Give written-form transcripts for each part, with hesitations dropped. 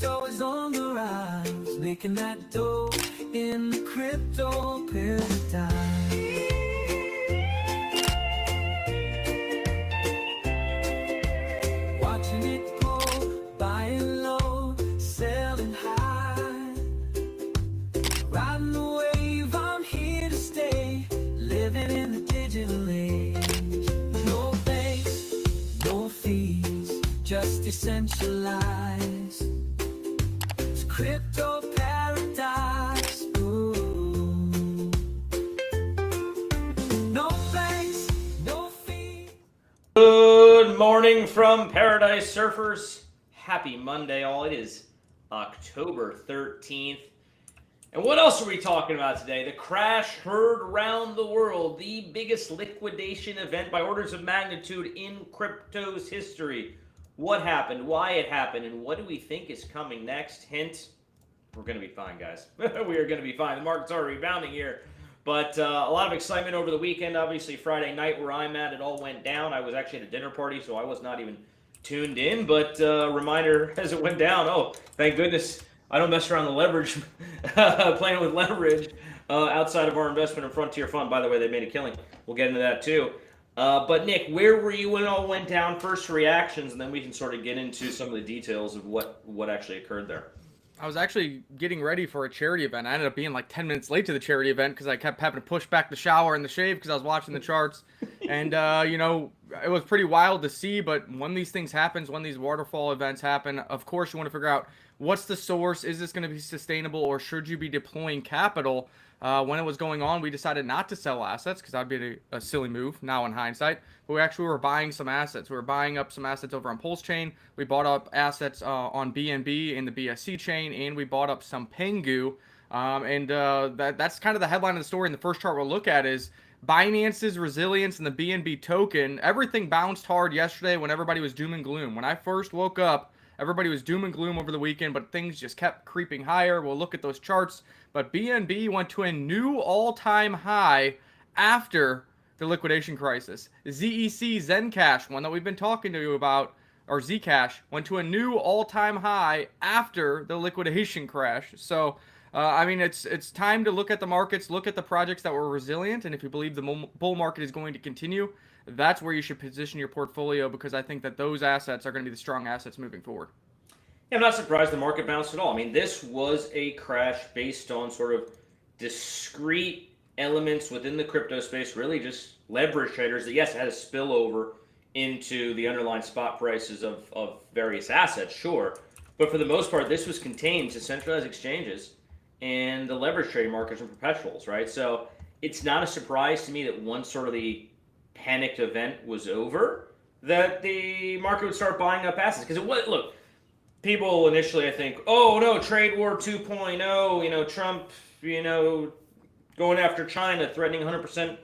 Crypto is on the rise, making that dough in the crypto paradigm. Watching it grow, buying low, selling high. Riding the wave, I'm here to stay, living in the digital age. No banks, no fees, just decentralized. It's crypto paradise. Ooh. No banks, no fees. Good morning from Paradise Surfers. Happy Monday, all. It is October 13th. And what else are we talking about today? The crash heard around the world, the biggest liquidation event by orders of magnitude in crypto's history. What happened, why it happened, and what do we think is coming next? Hint, we're going to be fine, guys. We are going to be fine. The markets are rebounding here. But a lot of excitement over the weekend. Obviously, Friday night where I'm at, it all went down. I was actually at a dinner party, so I was not even tuned in. But reminder as it went down, oh, thank goodness I don't mess around the leverage, playing with leverage outside of our investment in Frontier Fund. By the way, they made a killing. We'll get into that too. But Nick, where were you when it all went down? First reactions, and then we can sort of get into some of the details of what actually occurred there. I was actually getting ready for a charity event. I ended up being like 10 minutes late to the charity event because I kept having to push back the shower and the shave because I was watching the charts. And, it was pretty wild to see. But when these things happen, when these waterfall events happen, of course you want to figure out what's the source. Is this going to be sustainable, or should you be deploying capital? When it was going on, we decided not to sell assets because that'd be a silly move now in hindsight. But we actually were buying some assets. We were buying up some assets over on Pulse Chain. We bought up assets on BNB in the BSC chain, and we bought up some Pengu. That's kind of the headline of the story. And the first chart we'll look at is Binance's resilience in the BNB token. Everything bounced hard yesterday when everybody was doom and gloom. When I first woke up, everybody was doom and gloom over the weekend, but things just kept creeping higher. We'll look at those charts. But BNB went to a new all-time high after the liquidation crisis. ZEC Zencash, one that we've been talking to you about, or Zcash, went to a new all-time high after the liquidation crash. So, it's time to look at the markets, look at the projects that were resilient, and if you believe the bull market is going to continue, that's where you should position your portfolio, because I think that those assets are going to be the strong assets moving forward. Yeah, I'm not surprised the market bounced at all. I mean, this was a crash based on sort of discrete elements within the crypto space, really just leverage traders that, yes, had a spillover into the underlying spot prices of various assets, sure. But for the most part, this was contained to centralized exchanges and the leverage trading markets and perpetuals, right? So it's not a surprise to me that once sort of the panicked event was over, that the market would start buying up assets. Because look, people initially, I think, oh no, trade war 2.0, Trump, going after China, threatening 100%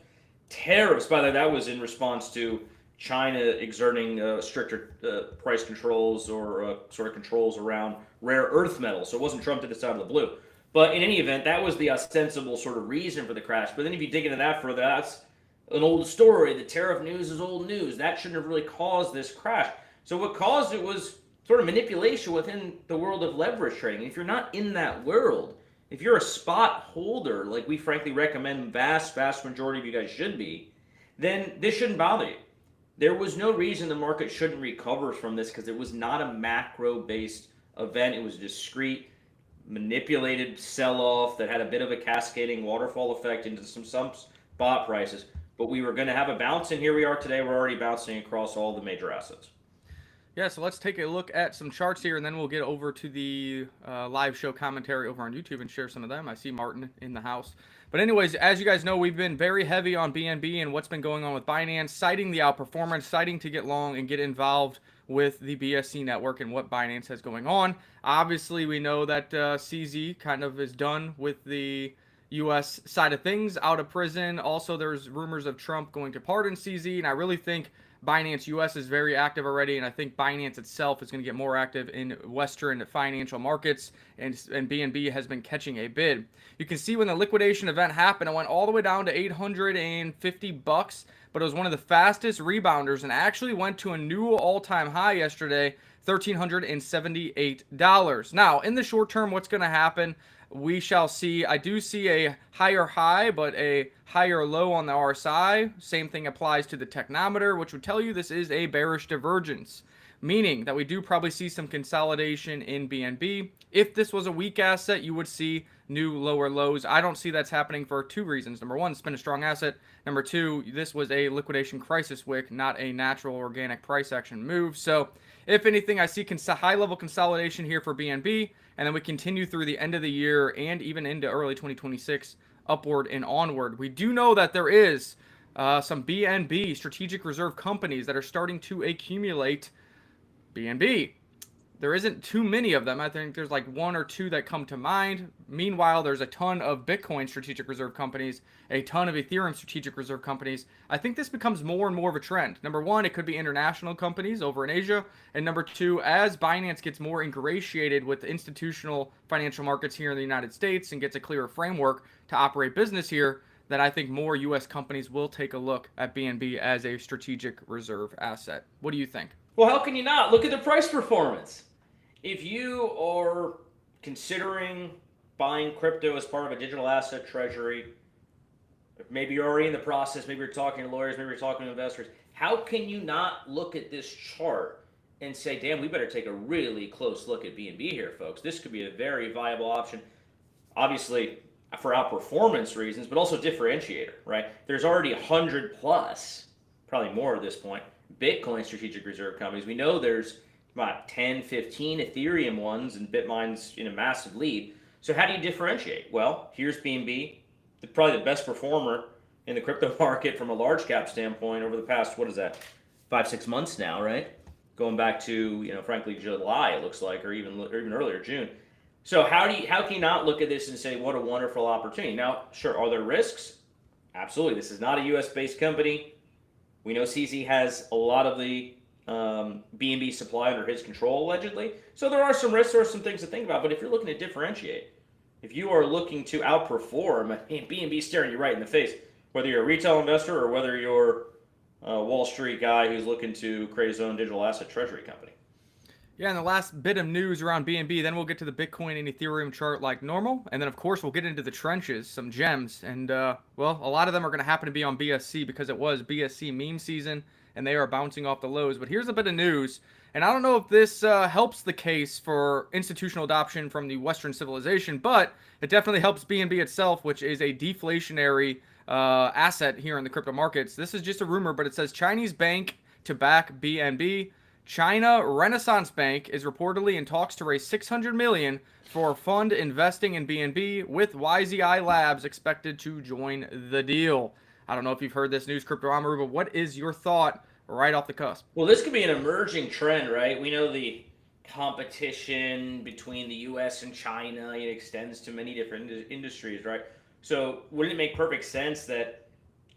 tariffs. By the way, that was in response to China exerting stricter price controls or sort of controls around rare earth metals. So it wasn't Trump to this out of the blue. But in any event, that was the ostensible sort of reason for the crash. But then if you dig into that further, that's an old story. The tariff news is old news. That shouldn't have really caused this crash. So what caused it was sort of manipulation within the world of leverage trading. If you're not in that world, if you're a spot holder, like we frankly recommend vast majority of you guys should be, then this shouldn't bother you. There was no reason the market shouldn't recover from this because it was not a macro-based event. It was a discrete, manipulated sell-off that had a bit of a cascading waterfall effect into some spot prices. But we were going to have a bounce, and here we are today. We're already bouncing across all the major assets. Yeah, so let's take a look at some charts here, and then we'll get over to the live show commentary over on YouTube and share some of them. I see Martin in the house. But anyways, as you guys know, we've been very heavy on BNB and what's been going on with Binance, citing the outperformance, citing to get long and get involved with the BSC network and what Binance has going on. Obviously, we know that CZ kind of is done with the U.S. side of things, out of prison. Also, there's rumors of Trump going to pardon CZ, and I really think Binance US is very active already, and I think Binance itself is going to get more active in Western financial markets, and BNB has been catching a bid. You can see when the liquidation event happened, it went all the way down to $850, but it was one of the fastest rebounders and actually went to a new all-time high yesterday, $1,378. Now, in the short term, what's going to happen? We shall see. I do see a higher high, but a higher low on the RSI. Same thing applies to the technometer, which would tell you this is a bearish divergence, meaning that we do probably see some consolidation in BNB. If this was a weak asset, you would see new lower lows. I don't see that's happening for two reasons. Number one, it's been a strong asset. Number two, this was a liquidation crisis wick, not a natural organic price action move. So if anything, I see high-level consolidation here for BNB, and then we continue through the end of the year and even into early 2026, upward and onward. We do know that there is some BNB, strategic reserve companies, that are starting to accumulate BNB. There isn't too many of them. I think there's like one or two that come to mind. Meanwhile, there's a ton of Bitcoin strategic reserve companies, a ton of Ethereum strategic reserve companies. I think this becomes more and more of a trend. Number one, it could be international companies over in Asia. And number two, as Binance gets more ingratiated with the institutional financial markets here in the United States and gets a clearer framework to operate business here, that I think more U.S. companies will take a look at BNB as a strategic reserve asset. What do you think? Well, how can you not? Look at the price performance. If you are considering buying crypto as part of a digital asset treasury, maybe you're already in the process, maybe you're talking to lawyers, maybe you're talking to investors, how can you not look at this chart and say, damn, we better take a really close look at BNB here, folks. This could be a very viable option, obviously for outperformance reasons, but also differentiator, right? There's already 100 plus, probably more at this point, Bitcoin strategic reserve companies. We know there's about 10, 15 Ethereum ones, and Bitmain's in a massive lead. So how do you differentiate? Well, here's BNB, probably the best performer in the crypto market from a large cap standpoint over the past, 5-6 months now, right? Going back to, frankly, July, it looks like, or even earlier, June. So how can you not look at this and say, what a wonderful opportunity? Now, sure, are there risks? Absolutely. This is not a U.S.-based company. We know CZ has a lot of the BNB supply under his control, allegedly. So there are some risks, there are some things to think about. But if you're looking to differentiate, if you are looking to outperform, BNB staring you right in the face, whether you're a retail investor or whether you're a Wall Street guy who's looking to create his own digital asset treasury company. Yeah, and the last bit of news around BNB, then we'll get to the Bitcoin and Ethereum chart like normal. And then, of course, we'll get into the trenches, some gems. And, a lot of them are going to happen to be on BSC because it was BSC meme season, and they are bouncing off the lows. But here's a bit of news, and I don't know if this helps the case for institutional adoption from the Western civilization, but it definitely helps BNB itself, which is a deflationary asset here in the crypto markets. This is just a rumor, but it says Chinese bank to back BNB. China Renaissance Bank is reportedly in talks to raise $600 million for a fund investing in BNB, with YZI Labs expected to join the deal. I don't know if you've heard this news, Crypto Amaru, but what is your thought right off the cusp? Well, this could be an emerging trend, right? We know the competition between the U.S. and China, it extends to many different industries, right? So wouldn't it make perfect sense that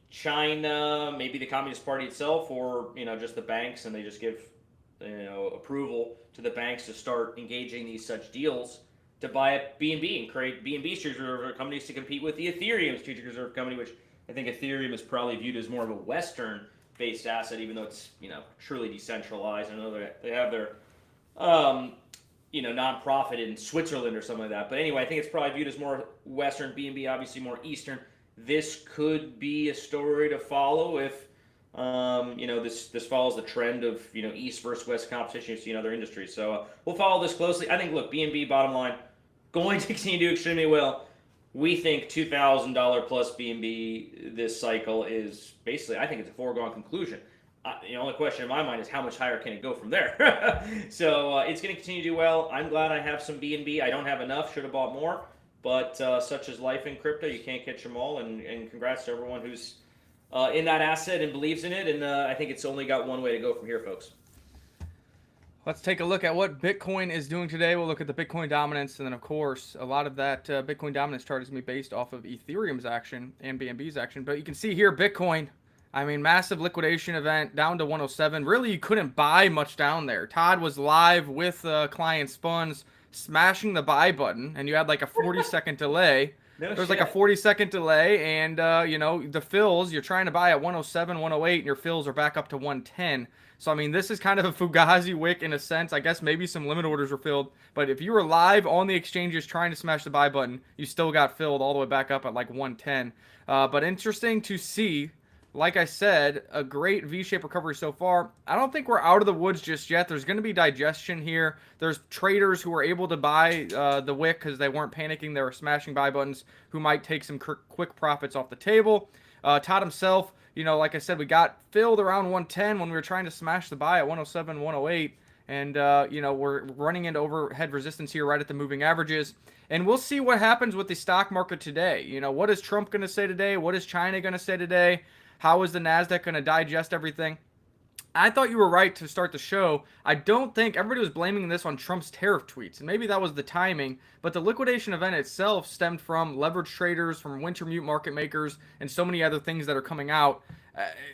China, maybe the Communist Party itself, or just the banks, and they just give approval to the banks to start engaging these such deals to buy up BNB and create BNB strategic reserve companies to compete with the Ethereum strategic reserve company, which I think Ethereum is probably viewed as more of a Western-based asset, even though it's truly decentralized. I know they have their nonprofit in Switzerland or something like that. But anyway, I think it's probably viewed as more Western. BNB obviously more Eastern. This could be a story to follow if this follows the trend of East versus West competition you see in other industries. So we'll follow this closely. I think, look, BNB bottom line going to continue to do extremely well. We think $2,000 plus BNB this cycle is basically, I think it's a foregone conclusion. The only question in my mind is how much higher can it go from there? So it's going to continue to do well. I'm glad I have some BNB. I don't have enough. Should have bought more. But such is life in crypto. You can't catch them all. And congrats to everyone who's in that asset and believes in it. And I think it's only got one way to go from here, folks. Let's take a look at what Bitcoin is doing today. We'll look at the Bitcoin dominance, and then, of course, a lot of that Bitcoin dominance chart is going to be based off of Ethereum's action and BNB's action. But you can see here, Bitcoin, massive liquidation event down to 107. Really, you couldn't buy much down there. Todd was live with clients' funds, smashing the buy button, and you had like a 40-second delay. There was like a 40-second delay, and, the fills, you're trying to buy at 107, 108, and your fills are back up to 110. So, I mean, this is kind of a Fugazi wick in a sense. I guess maybe some limit orders were filled. But if you were live on the exchanges trying to smash the buy button, you still got filled all the way back up at like 110. But interesting to see. Like I said, a great V-shaped recovery so far. I don't think we're out of the woods just yet. There's going to be digestion here. There's traders who were able to buy the wick because they weren't panicking. They were smashing buy buttons who might take some quick profits off the table. Todd himself, like I said, we got filled around 110 when we were trying to smash the buy at 107, 108. And, we're running into overhead resistance here right at the moving averages. And we'll see what happens with the stock market today. What is Trump going to say today? What is China going to say today? How is the NASDAQ going to digest everything? I thought you were right to start the show. I don't think everybody was blaming this on Trump's tariff tweets, and maybe that was the timing, but the liquidation event itself stemmed from leverage traders, from Wintermute market makers, and so many other things that are coming out.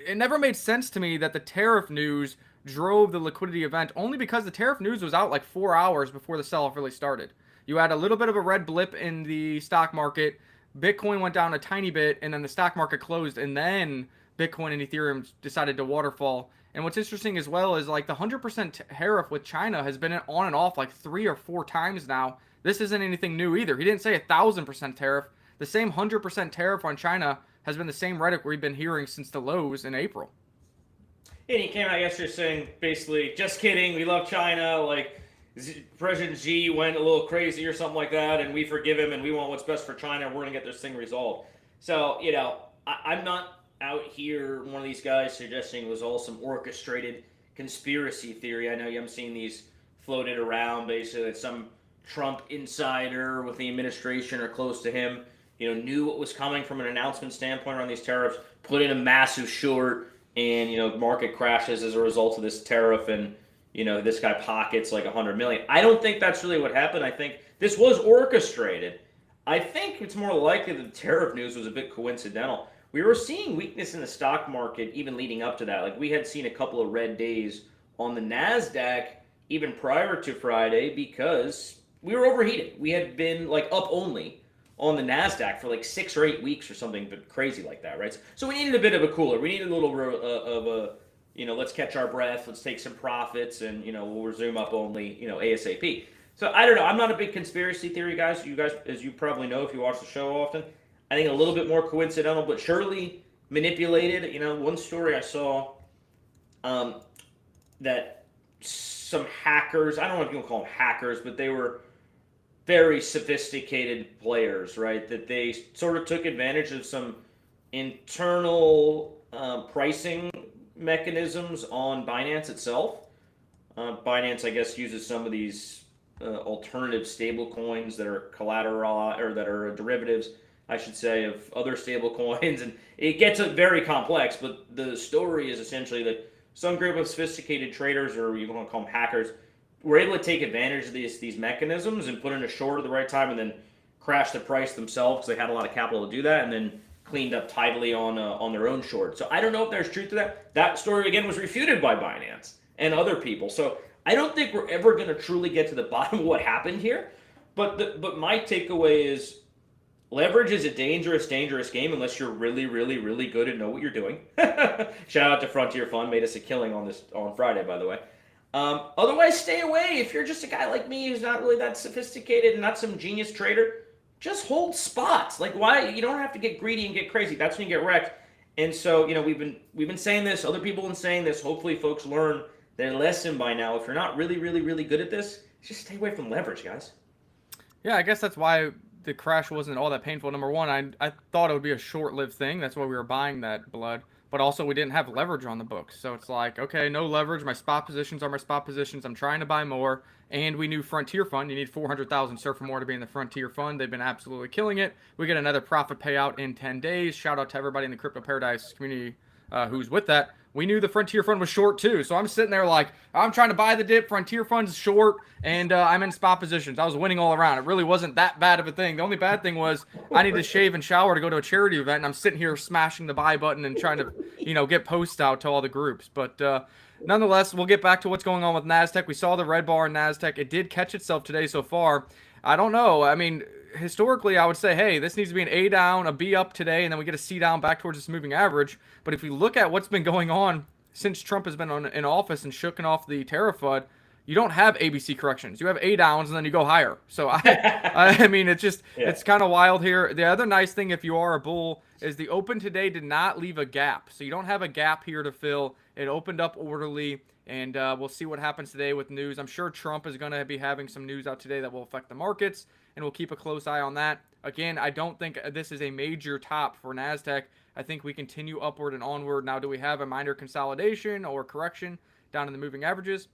It never made sense to me that the tariff news drove the liquidity event, only because the tariff news was out like 4 hours before the sell-off really started. You had a little bit of a red blip in the stock market. Bitcoin went down a tiny bit, and then the stock market closed, and then Bitcoin and Ethereum decided to waterfall. And what's interesting as well is like the 100% tariff with China has been on and off like 3 or 4 times now. This isn't anything new either. He didn't say 1,000% tariff. The same 100% tariff on China has been the same rhetoric we've been hearing since the lows in April. And he came out yesterday saying basically, just kidding, we love China, like President Xi went a little crazy or something like that, and we forgive him, and we want what's best for China, we're going to get this thing resolved. So, I'm not out here, one of these guys suggesting it was all some orchestrated conspiracy theory. I know I'm seeing these floated around, basically, that some Trump insider with the administration or close to him, knew what was coming from an announcement standpoint around these tariffs, put in a massive short, and, market crashes as a result of this tariff, and this guy pockets like $100 million. I don't think that's really what happened. I think this was orchestrated. I think it's more likely that the tariff news was a bit coincidental. We were seeing weakness in the stock market even leading up to that. Like we had seen a couple of red days on the NASDAQ even prior to Friday because we were overheated. We had been like up only on the NASDAQ for like 6 or 8 weeks or something but crazy like that, right? So we needed a bit of a cooler. We needed a little of a let's catch our breath, let's take some profits, and, we'll resume up only, ASAP. So I don't know. I'm not a big conspiracy theory guys. You guys, as you probably know if you watch the show often, I think a little bit more coincidental, but surely manipulated. One story I saw that some hackers, I don't know if you can call them hackers, but they were very sophisticated players, right? That they sort of took advantage of some internal pricing mechanisms on Binance itself. Binance, I guess, uses some of these alternative stable coins that are collateral or that are derivatives, I should say, of other stable coins, and it gets very complex. But the story is essentially that some group of sophisticated traders, or you want to call them hackers, were able to take advantage of these mechanisms and put in a short at the right time, and then crash the price themselves because they had a lot of capital to do that, and then cleaned up tidily on their own short. So I don't know if there's truth to that. That story, again, was refuted by Binance and other people. So I don't think we're ever going to truly get to the bottom of what happened here. But my takeaway is leverage is a dangerous, dangerous game unless you're really, really, really good and know what you're doing. Shout out to Frontier Fund. Made us a killing on Friday, by the way. Otherwise, stay away. If you're just a guy like me who's not really that sophisticated and not some genius trader, just hold spots. Like, why? You don't have to get greedy and get crazy. That's when you get wrecked. And so, we've been saying this. Other people have been saying this. Hopefully, folks learn their lesson by now. If you're not really, really, really good at this, just stay away from leverage, guys. Yeah, I guess that's why the crash wasn't all that painful. Number one, I thought it would be a short-lived thing. That's why we were buying that blood. But also, we didn't have leverage on the books. So it's like, okay, no leverage. My spot positions are my spot positions. I'm trying to buy more. And we knew Frontier Fund. You need 400,000 surf or more to be in the Frontier Fund. They've been absolutely killing it. We get another profit payout in 10 days. Shout out to everybody in the Crypto Paradise community who's with that. We knew the Frontier Fund was short too. So I'm sitting there like, I'm trying to buy the dip. Frontier Fund's short. And I'm in spot positions. I was winning all around. It really wasn't that bad of a thing. The only bad thing was I need to shave and shower to go to a charity event. And I'm sitting here smashing the buy button and trying to, get posts out to all the groups. But nonetheless, we'll get back to what's going on with NASDAQ. We saw the red bar in NASDAQ. It did catch itself today so far. I don't know. I mean, historically, I would say, hey, this needs to be an A down, a B up today, and then we get a C down back towards this moving average. But if we look at what's been going on since Trump has been in office and shooken off the tariff FUD, you don't have ABC corrections. You have A downs and then you go higher. So I mean, it's kind of wild here. The other nice thing, if you are a bull, is the open today did not leave a gap. So you don't have a gap here to fill. It opened up orderly, and we'll see what happens today with news. I'm sure Trump is going to be having some news out today that will affect the markets, and we'll keep a close eye on that. Again, I don't think this is a major top for NASDAQ. I think we continue upward and onward. Now, do we have a minor consolidation or correction down in the moving averages?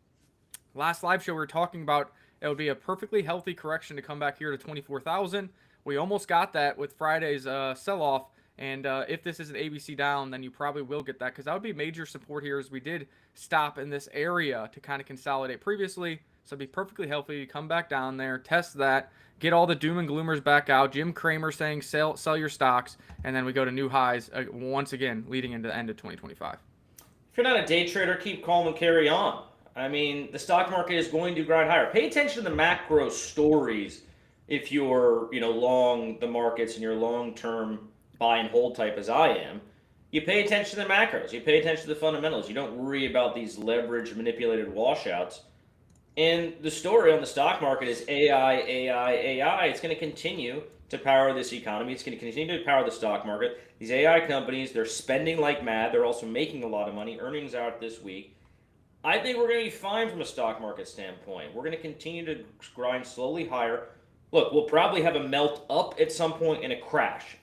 Last live show we were talking about it would be a perfectly healthy correction to come back here to 24,000. We almost got that with Friday's sell-off, and if this is an ABC down, then you probably will get that because that would be major support here as we did stop in this area to kind of consolidate previously. So it'd be perfectly healthy. Come back down there, test that, get all the doom and gloomers back out. Jim Cramer saying sell your stocks, and then we go to new highs once again leading into the end of 2025. If you're not a day trader, keep calm and carry on. I mean, the stock market is going to grind higher. Pay attention to the macro stories if you're, long the markets and you're long-term buy and hold type as I am. You pay attention to the macros. You pay attention to the fundamentals. You don't worry about these leverage manipulated washouts. And the story on the stock market is AI. It's going to continue to power this economy. It's going to continue to power the stock market. These AI companies, they're spending like mad. They're also making a lot of money. Earnings out this week. I think we're going to be fine from a stock market standpoint. We're going to continue to grind slowly higher. Look, we'll probably have a melt up at some point and a crash.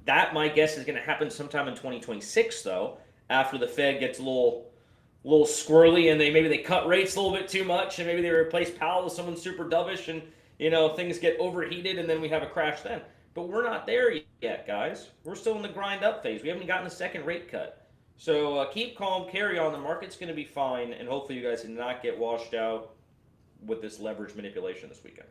That, my guess, is going to happen sometime in 2026, though, after the Fed gets a little squirrely and maybe they cut rates a little bit too much and maybe they replace Powell with someone super dovish and, things get overheated and then we have a crash then. But we're not there yet, guys. We're still in the grind up phase. We haven't gotten a second rate cut. So keep calm, carry on. The market's going to be fine, and hopefully you guys did not get washed out with this leverage manipulation this weekend.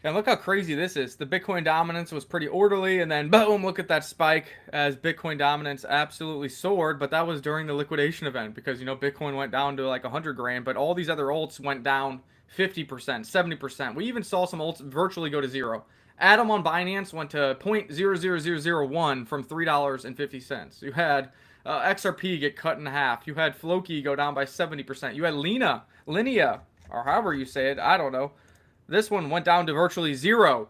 And look how crazy this is. The Bitcoin dominance was pretty orderly, and then boom, look at that spike as Bitcoin dominance absolutely soared. But that was during the liquidation event because, Bitcoin went down to like 100 grand, but all these other alts went down 50%, 70%. We even saw some alts virtually go to zero. Atom on Binance went to 0.00001 from $3.50. You had XRP get cut in half. You had Floki go down by 70%. You had Linea, or however you say it, I don't know. This one went down to virtually zero.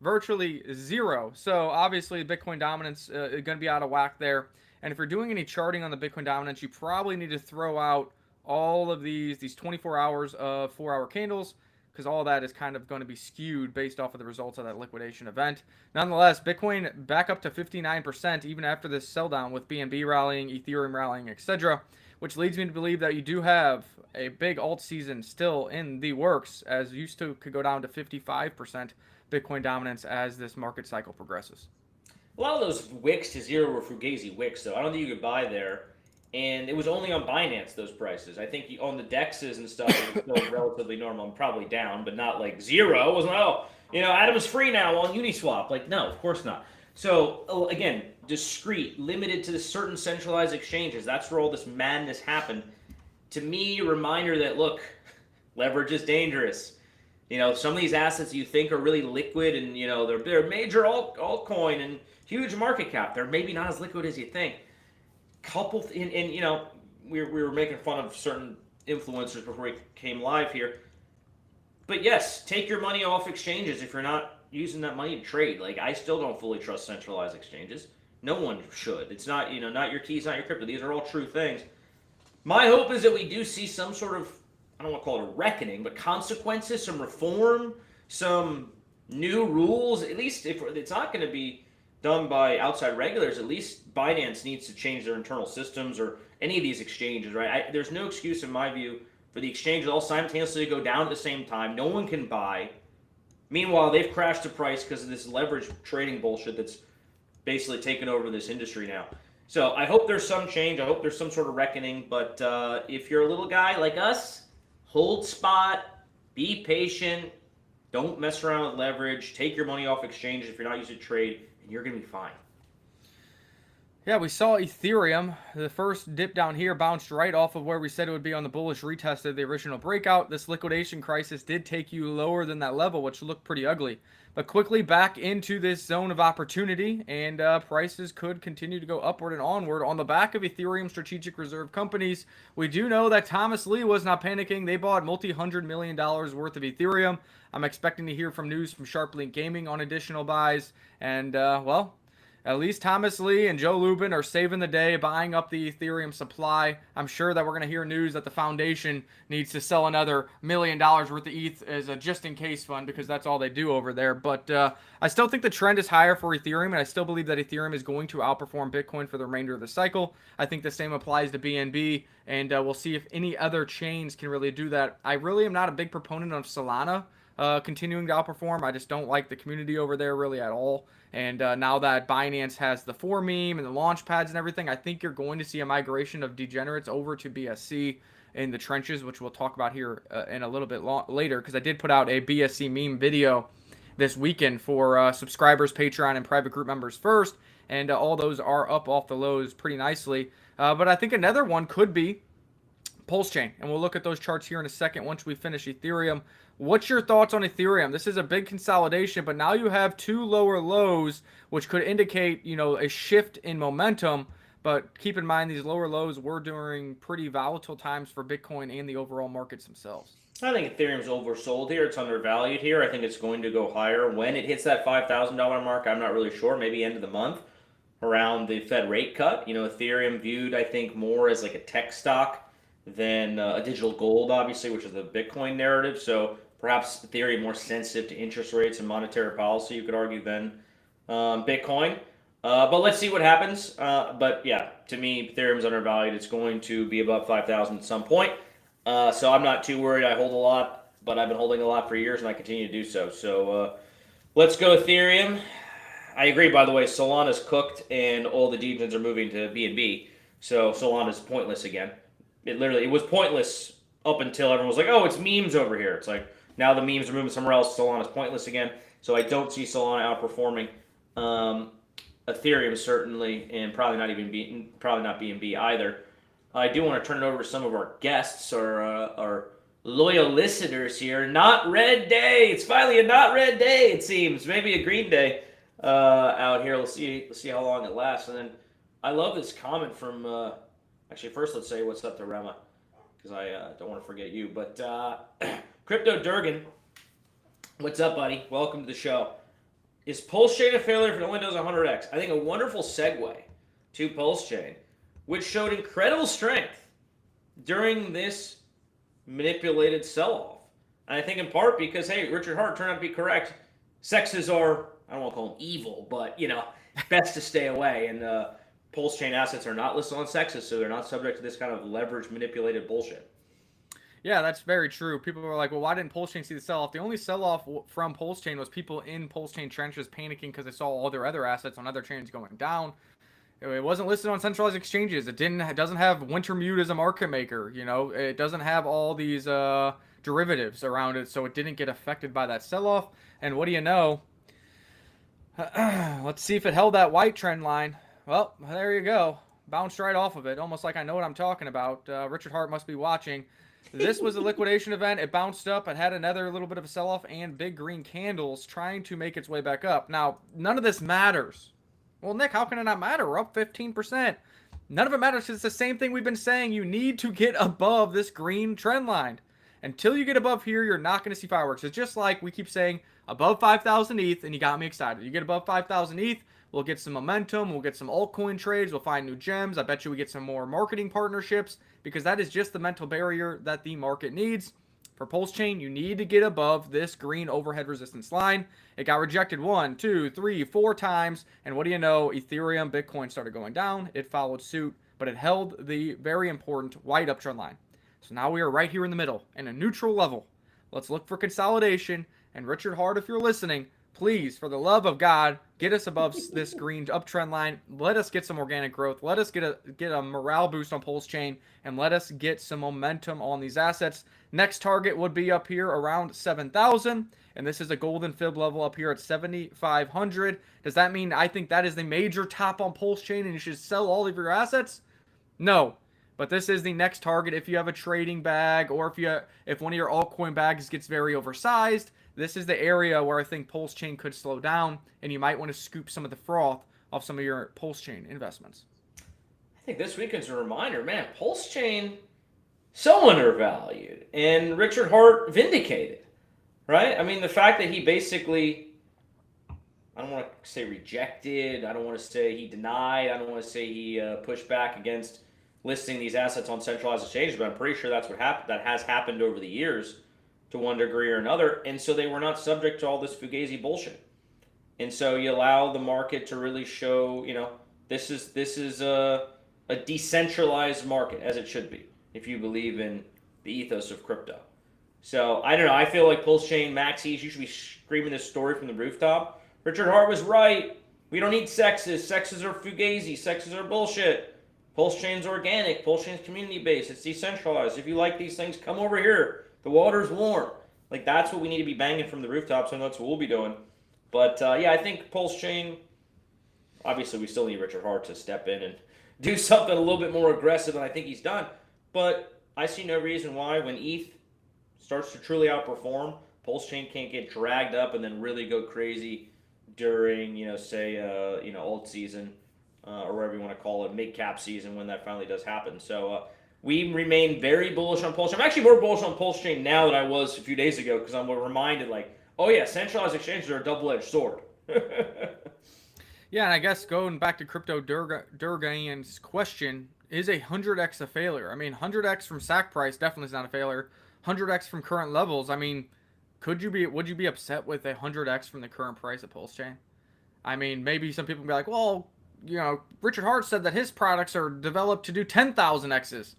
So obviously Bitcoin dominance is going to be out of whack there. And if you're doing any charting on the Bitcoin dominance, you probably need to throw out all of these 24 hours of 4-hour candles, because all that is kind of going to be skewed based off of the results of that liquidation event. Nonetheless, Bitcoin back up to 59% even after this sell down with BNB rallying, Ethereum rallying, etc., which leads me to believe that you do have a big alt season still in the works, as used to could go down to 55% Bitcoin dominance as this market cycle progresses. A lot of those wicks to zero were Fugazi wicks, though. I don't think you could buy there. And it was only on Binance, those prices. I think on the DEXs and stuff, it was still relatively normal. I'm probably down, but not like zero. It wasn't, Atom's free now on Uniswap. Like, no, of course not. So, again, discrete, limited to certain centralized exchanges. That's where all this madness happened. To me, reminder that, look, leverage is dangerous. Some of these assets you think are really liquid and, they're major altcoin and huge market cap. They're maybe not as liquid as you think. We were making fun of certain influencers before we came live here. But yes, take your money off exchanges if you're not using that money to trade. Like, I still don't fully trust centralized exchanges. No one should. It's not, not your keys, not your crypto. These are all true things. My hope is that we do see some sort of, I don't want to call it a reckoning, but consequences, some reform, some new rules. At least if it's not going to be done by outside regulators, at least Binance needs to change their internal systems or any of these exchanges, right? There's no excuse in my view for the exchanges all simultaneously to go down at the same time. No one can buy. Meanwhile, they've crashed the price because of this leverage trading bullshit that's basically taken over this industry now. So I hope there's some change. I hope there's some sort of reckoning. But if you're a little guy like us, hold spot, be patient, don't mess around with leverage, take your money off exchanges if you're not using trade, and you're going to be fine. Yeah, we saw Ethereum. The first dip down here bounced right off of where we said it would be on the bullish retest of the original breakout. This liquidation crisis did take you lower than that level, which looked pretty ugly. But quickly back into this zone of opportunity, and prices could continue to go upward and onward on the back of Ethereum strategic reserve companies. We do know that Thomas Lee was not panicking. They bought multi-$100 million worth of Ethereum. I'm expecting to hear from news from SharpLink Gaming on additional buys. And, well, at least Thomas Lee and Joe Lubin are saving the day, buying up the Ethereum supply. I'm sure that we're going to hear news that the foundation needs to sell another $1 million worth of ETH as a just-in-case fund, because that's all they do over there. But I still think the trend is higher for Ethereum, and I still believe that Ethereum is going to outperform Bitcoin for the remainder of the cycle. I think the same applies to BNB, and we'll see if any other chains can really do that. I really am not a big proponent of Solana continuing to outperform. I just don't like the community over there really at all. And now that Binance has the 4 meme and the launch pads and everything, I think you're going to see a migration of degenerates over to BSC in the trenches, which we'll talk about here in a little bit later, because I did put out a BSC meme video this weekend for subscribers, Patreon, and private group members first, and all those are up off the lows pretty nicely. But I think another one could be Pulse Chain, and we'll look at those charts here in a second once we finish Ethereum. What's your thoughts on Ethereum? This is a big consolidation, but now you have 2 lower lows, which could indicate, a shift in momentum. But keep in mind, these lower lows were during pretty volatile times for Bitcoin and the overall markets themselves. I think Ethereum's oversold here. It's undervalued here. I think it's going to go higher. When it hits that $5,000 mark, I'm not really sure. Maybe end of the month, around the Fed rate cut. Ethereum viewed, I think, more as like a tech stock than a digital gold, obviously, which is the Bitcoin narrative. So perhaps Ethereum more sensitive to interest rates and monetary policy, you could argue, than Bitcoin. But let's see what happens. But yeah, to me, Ethereum's undervalued. It's going to be above 5,000 at some point. So I'm not too worried. I hold a lot, but I've been holding a lot for years, and I continue to do so. So let's go Ethereum. I agree, by the way, Solana's cooked, and all the degens are moving to BNB. So Solana's pointless again. It was pointless up until everyone was like, oh, it's memes over here. It's like, now the memes are moving somewhere else. Solana's pointless again. So I don't see Solana outperforming Ethereum, certainly, and probably not BNB either. I do want to turn it over to some of our guests, our loyal listeners here. Not red day. It's finally a not red day, it seems. Maybe a green day out here. Let's see how long it lasts. And then I love this comment from... Actually, first let's say what's up to Rema, because I don't want to forget you. But Crypto Durgan, what's up, buddy? Welcome to the show. Is Pulse Chain a failure if it only does 100x? I think a wonderful segue to Pulse Chain, which showed incredible strength during this manipulated sell-off. And I think in part because, hey, Richard Hart turned out to be correct. Sexes are, I don't want to call them evil, but, best to stay away. And Pulse Chain assets are not listed on Sexes, so they're not subject to this kind of leverage manipulated bullshit. Yeah, that's very true. People were like, well, why didn't Pulse Chain see the sell-off? The only sell-off from Pulse Chain was people in Pulse Chain trenches panicking because they saw all their other assets on other chains going down. It wasn't listed on centralized exchanges. It doesn't have Wintermute as a market maker. It doesn't have all these derivatives around it, so it didn't get affected by that sell-off. And what do you know? Let's see if it held that white trend line. Well, there you go. Bounced right off of it, almost like I know what I'm talking about. Richard Hart must be watching. This was a liquidation event. It bounced up. It had another little bit of a sell-off and big green candles trying to make its way back up. Now, none of this matters. Well, Nick, how can it not matter? We're up 15%. None of it matters because it's the same thing we've been saying. You need to get above this green trend line. Until you get above here, you're not going to see fireworks. It's just like we keep saying, above 5,000 ETH, and you got me excited. You get above 5,000 ETH, we'll get some momentum. We'll get some altcoin trades. We'll find new gems. I bet you we get some more marketing partnerships, because that is just the mental barrier that the market needs. For Pulse Chain, you need to get above this green overhead resistance line. It got rejected 1, 2, 3, 4 times. And what do you know? Ethereum, Bitcoin started going down. It followed suit, but it held the very important white uptrend line. So now we are right here in the middle, in a neutral level. Let's look for consolidation. And Richard Hart, if you're listening, please, for the love of God, get us above this green uptrend line. Let us get some organic growth. Let us get a morale boost on Pulse Chain, and let us get some momentum on these assets. Next target would be up here around 7,000. And this is a golden fib level up here at 7,500. Does that mean I think that is the major top on Pulse Chain and you should sell all of your assets? No. But this is the next target if you have a trading bag or if one of your altcoin bags gets very oversized. This is the area where I think Pulse Chain could slow down and you might want to scoop some of the froth off some of your Pulse Chain investments. I think this weekend's a reminder, man, Pulse Chain, so undervalued. And Richard Hart vindicated, right? I mean, the fact that he basically, I don't want to say rejected, I don't want to say he denied, I don't want to say he pushed back against listing these assets on centralized exchanges, but I'm pretty sure that's what happened. That has happened over the years to one degree or another. And so they were not subject to all this Fugazi bullshit. And so you allow the market to really show, this is a decentralized market, as it should be, if you believe in the ethos of crypto. So I don't know. I feel like Pulse Chain maxis, you should be screaming this story from the rooftop. Richard Hart was right. We don't need sexes. Sexes are Fugazi. Sexes are bullshit. Pulse Chain's organic. Pulse Chain's community-based. It's decentralized. If you like these things, come over here. The water's warm. Like, that's what we need to be banging from the rooftops, and that's what we'll be doing. But, yeah, I think Pulse Chain, obviously we still need Richard Hart to step in and do something a little bit more aggressive than I think he's done. But I see no reason why when ETH starts to truly outperform, Pulse Chain can't get dragged up and then really go crazy during, alt season. Or whatever you want to call it, mid-cap season when that finally does happen. So we remain very bullish on Pulse Chain. I'm actually more bullish on Pulse Chain now than I was a few days ago because I'm reminded, oh yeah, centralized exchanges are a double-edged sword. Yeah, and I guess going back to Crypto Durgan's question, is a 100x a failure? I mean, 100x from sack price definitely is not a failure. 100x from current levels, I mean, would you be upset with a 100x from the current price of Pulse Chain? I mean, maybe some people will be like, well, Richard Hart said that his products are developed to do 10,000 X's.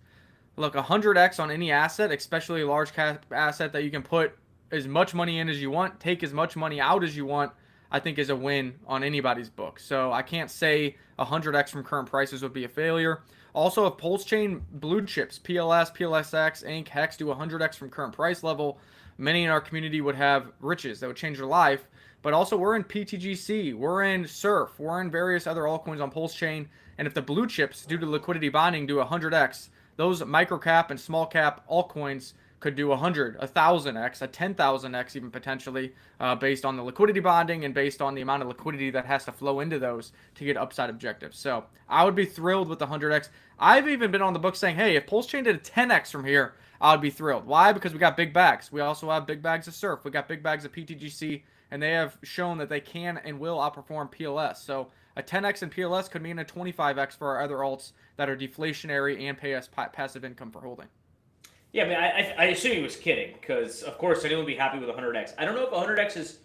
Look, 100x on any asset, especially a large cap asset that you can put as much money in as you want, take as much money out as you want, I think is a win on anybody's book. So I can't say 100x from current prices would be a failure. Also, if Pulse Chain blue chips, PLS, PLSX, Inc., Hex do 100x from current price level, many in our community would have riches that would change their life. But also, we're in PTGC, we're in Surf, we're in various other altcoins on Pulse Chain. And if the blue chips, due to liquidity bonding, do 100x, those micro cap and small cap altcoins could do 100, 1,000x, a 10,000x even potentially, based on the liquidity bonding and based on the amount of liquidity that has to flow into those to get upside objectives. So I would be thrilled with the 100x. I've even been on the book saying, hey, if Pulse Chain did a 10x from here, I would be thrilled. Why? Because we got big bags. We also have big bags of Surf. We got big bags of PTGC. And they have shown that they can and will outperform PLS. So a 10x in PLS could mean a 25x for our other alts that are deflationary and pay us passive income for holding. Yeah, I mean, I assume he was kidding because, of course, anyone would be happy with 100x. I don't know if 100x is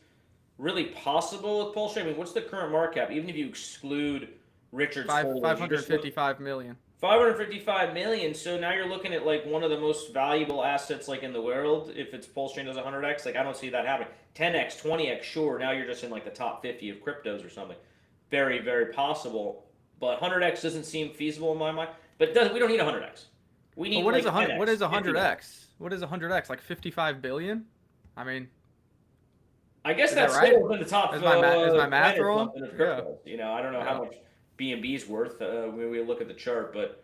really possible with Pulse Chain. I mean, what's the current market cap? Even if you exclude Richard's holdings, 555 million. 555 million. So now you're looking at one of the most valuable assets in the world. If it's Pulse Chain does 100x, I don't see that happening. 10x, 20x, sure. Now you're just in the top 50 of cryptos or something. Very, very possible. But 100x doesn't seem feasible in my mind. But we don't need 100x. We need what is 10x, what is 100x? What is 100x? Like 55 billion? I mean, I guess that's right? Still in the top. Is my math wrong? Yeah. I don't know how much BNB is worth when we look at the chart, but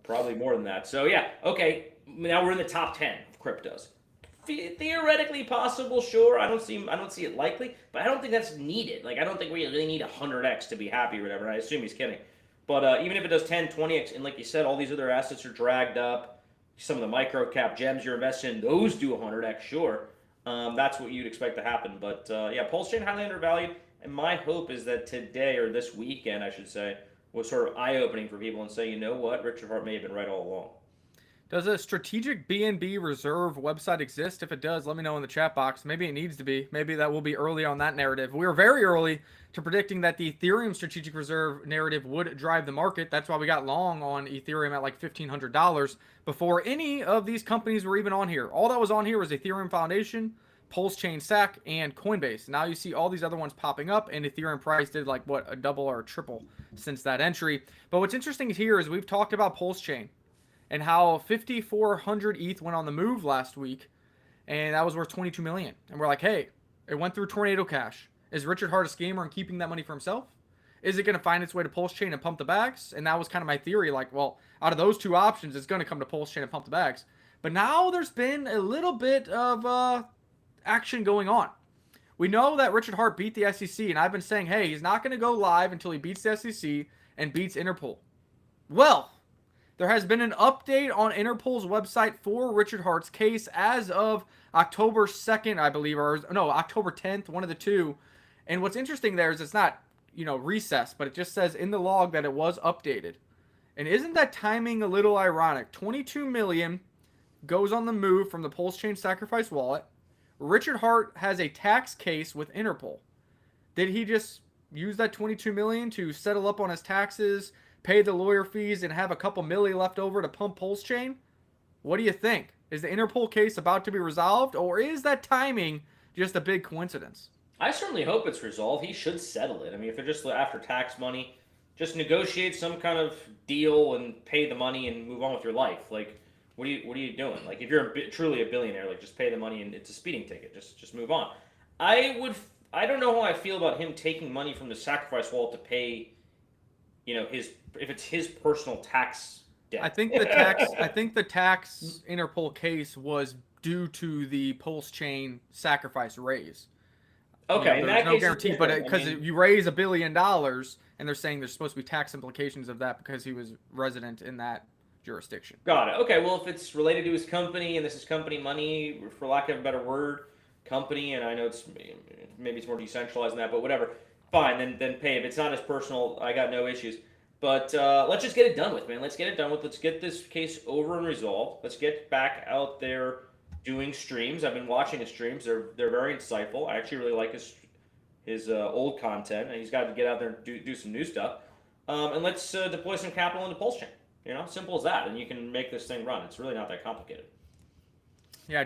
probably more than that. So yeah, okay. Now we're in the top 10 of cryptos. Theoretically possible, sure. I don't see it likely, but I don't think that's needed. I don't think we really need 100x to be happy or whatever. I assume he's kidding. But even if it does 10, 20x, and like you said, all these other assets are dragged up. Some of the micro cap gems you're investing in, those do 100x, sure. That's what you'd expect to happen. But yeah, Pulse Chain highly undervalued. And my hope is that today, or this weekend, I should say, was sort of eye-opening for people and say, you know what, Richard Hart may have been right all along. Does a strategic BNB reserve website exist? If it does, let me know in the chat box. Maybe it needs to be. Maybe that will be early on that narrative. We were very early to predicting that the Ethereum strategic reserve narrative would drive the market. That's why we got long on Ethereum at $1,500 before any of these companies were even on here. All that was on here was Ethereum Foundation, Pulse Chain SAC, and Coinbase. Now you see all these other ones popping up, and Ethereum price did a double or a triple since that entry. But what's interesting here is we've talked about Pulse Chain. and how 5,400 ETH went on the move last week, and that was worth 22 million. And we're like, hey, it went through Tornado Cash. Is Richard Hart a scammer and keeping that money for himself? Is it going to find its way to Pulse Chain and pump the bags? And that was kind of my theory. Like, well, out of those two options, it's going to come to Pulse Chain and pump the bags. But now there's been a little bit of action going on. We know that Richard Hart beat the SEC, and I've been saying, hey, he's not going to go live until he beats the SEC and beats Interpol. Well, there has been an update on Interpol's website for Richard Hart's case as of October 2nd, I believe, or no, October 10th, one of the two. And what's interesting there is it's not, recessed, but it just says in the log that it was updated. And isn't that timing a little ironic? 22 million goes on the move from the Pulse Chain Sacrifice wallet. Richard Hart has a tax case with Interpol. Did he just use that 22 million to settle up on his taxes, pay the lawyer fees, and have a couple milli left over to pump Pulse Chain? What do you think? Is the Interpol case about to be resolved, or is that timing just a big coincidence? I certainly hope it's resolved. He should settle it. I mean, if they're just after tax money, just negotiate some kind of deal and pay the money and move on with your life. Like, what are you doing? Like, if you're truly a billionaire, like, just pay the money and it's a speeding ticket. Just move on. I don't know how I feel about him taking money from the Sacrifice wallet to pay, if it's his personal tax debt. I think the tax Interpol case was due to the Pulse Chain Sacrifice raise. Okay, there's no guarantee, but because you raise $1 billion, and they're saying there's supposed to be tax implications of that because he was resident in that jurisdiction. Got it. Okay, well, if it's related to his company and this is company money, for lack of a better word, company, and I know maybe it's more decentralized than that, but whatever, fine, then pay. If it's not as personal, I got no issues. But let's just get it done with, man. Let's get it done with. Let's get this case over and resolved. Let's get back out there doing streams. I've been watching his streams. They're very insightful. I actually really like his old content, and he's got to get out there and do some new stuff. And let's deploy some capital into Pulse Chain. Simple as that, and you can make this thing run. It's really not that complicated. Yeah,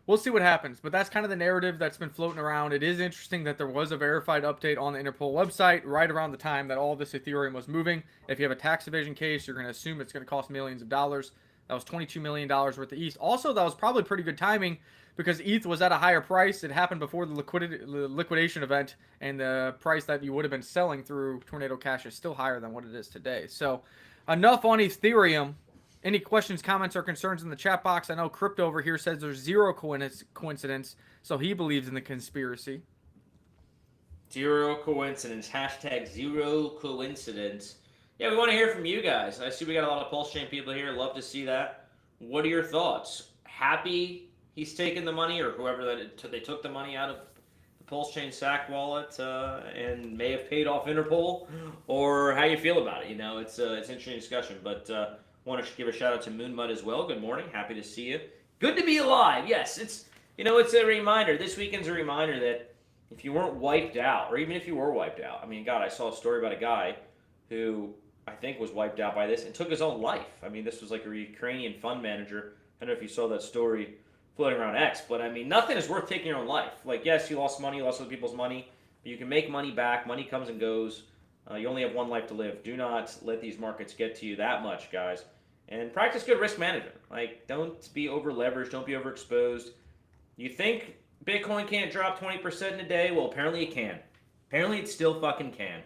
we'll see what happens, but that's kind of the narrative that's been floating around. It is interesting that there was a verified update on the Interpol website right around the time that all this Ethereum was moving. If you have a tax evasion case, you're going to assume it's going to cost millions of dollars. That was $22 million worth of ETH. Also, that was probably pretty good timing because ETH was at a higher price. It happened before the liquidation event, and the price that you would have been selling through Tornado Cash is still higher than what it is today. So enough on Ethereum. Any questions, comments, or concerns in the chat box? I know Crypto over here says there's zero coincidence, so he believes in the conspiracy. Zero coincidence. Hashtag zero coincidence. Yeah, we want to hear from you guys. I see we got a lot of Pulse Chain people here. Love to see that. What are your thoughts? Happy he's taking the money, or whoever they took the money out of the Pulse Chain SAC wallet and may have paid off Interpol, or how you feel about it? It's an interesting discussion. But want to give a shout out to Moonmud as well. Good morning. Happy to see you. Good to be alive. Yes, it's a reminder. This weekend's a reminder that if you weren't wiped out, or even if you were wiped out, God, I saw a story about a guy who I think was wiped out by this and took his own life. This was like a Ukrainian fund manager. I don't know if you saw that story floating around X, but nothing is worth taking your own life. Like, yes, you lost money, you lost other people's money, but you can make money back. Money comes and goes. You only have one life to live. Do not let these markets get to you that much, guys. And practice good risk management. Like, don't be over leveraged. Don't be overexposed. You think Bitcoin can't drop 20% in a day? Well, apparently it can. Apparently it still fucking can.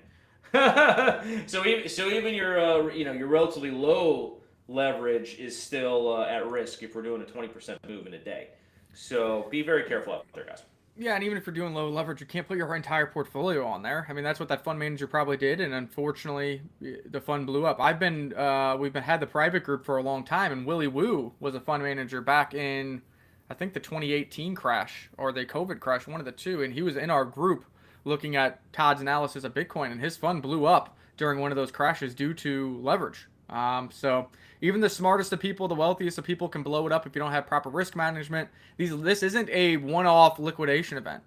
So even your relatively low leverage is still at risk if we're doing a 20% move in a day. So be very careful out there, guys. Yeah, and even if you're doing low leverage, you can't put your entire portfolio on there. That's what that fund manager probably did, and unfortunately, the fund blew up. We've had the private group for a long time, and Willy Woo was a fund manager back in, I think, the 2018 crash or the COVID crash, one of the two, and he was in our group looking at Todd's analysis of Bitcoin, and his fund blew up during one of those crashes due to leverage. So even the smartest of people, the wealthiest of people can blow it up if you don't have proper risk management. This isn't a one-off liquidation event.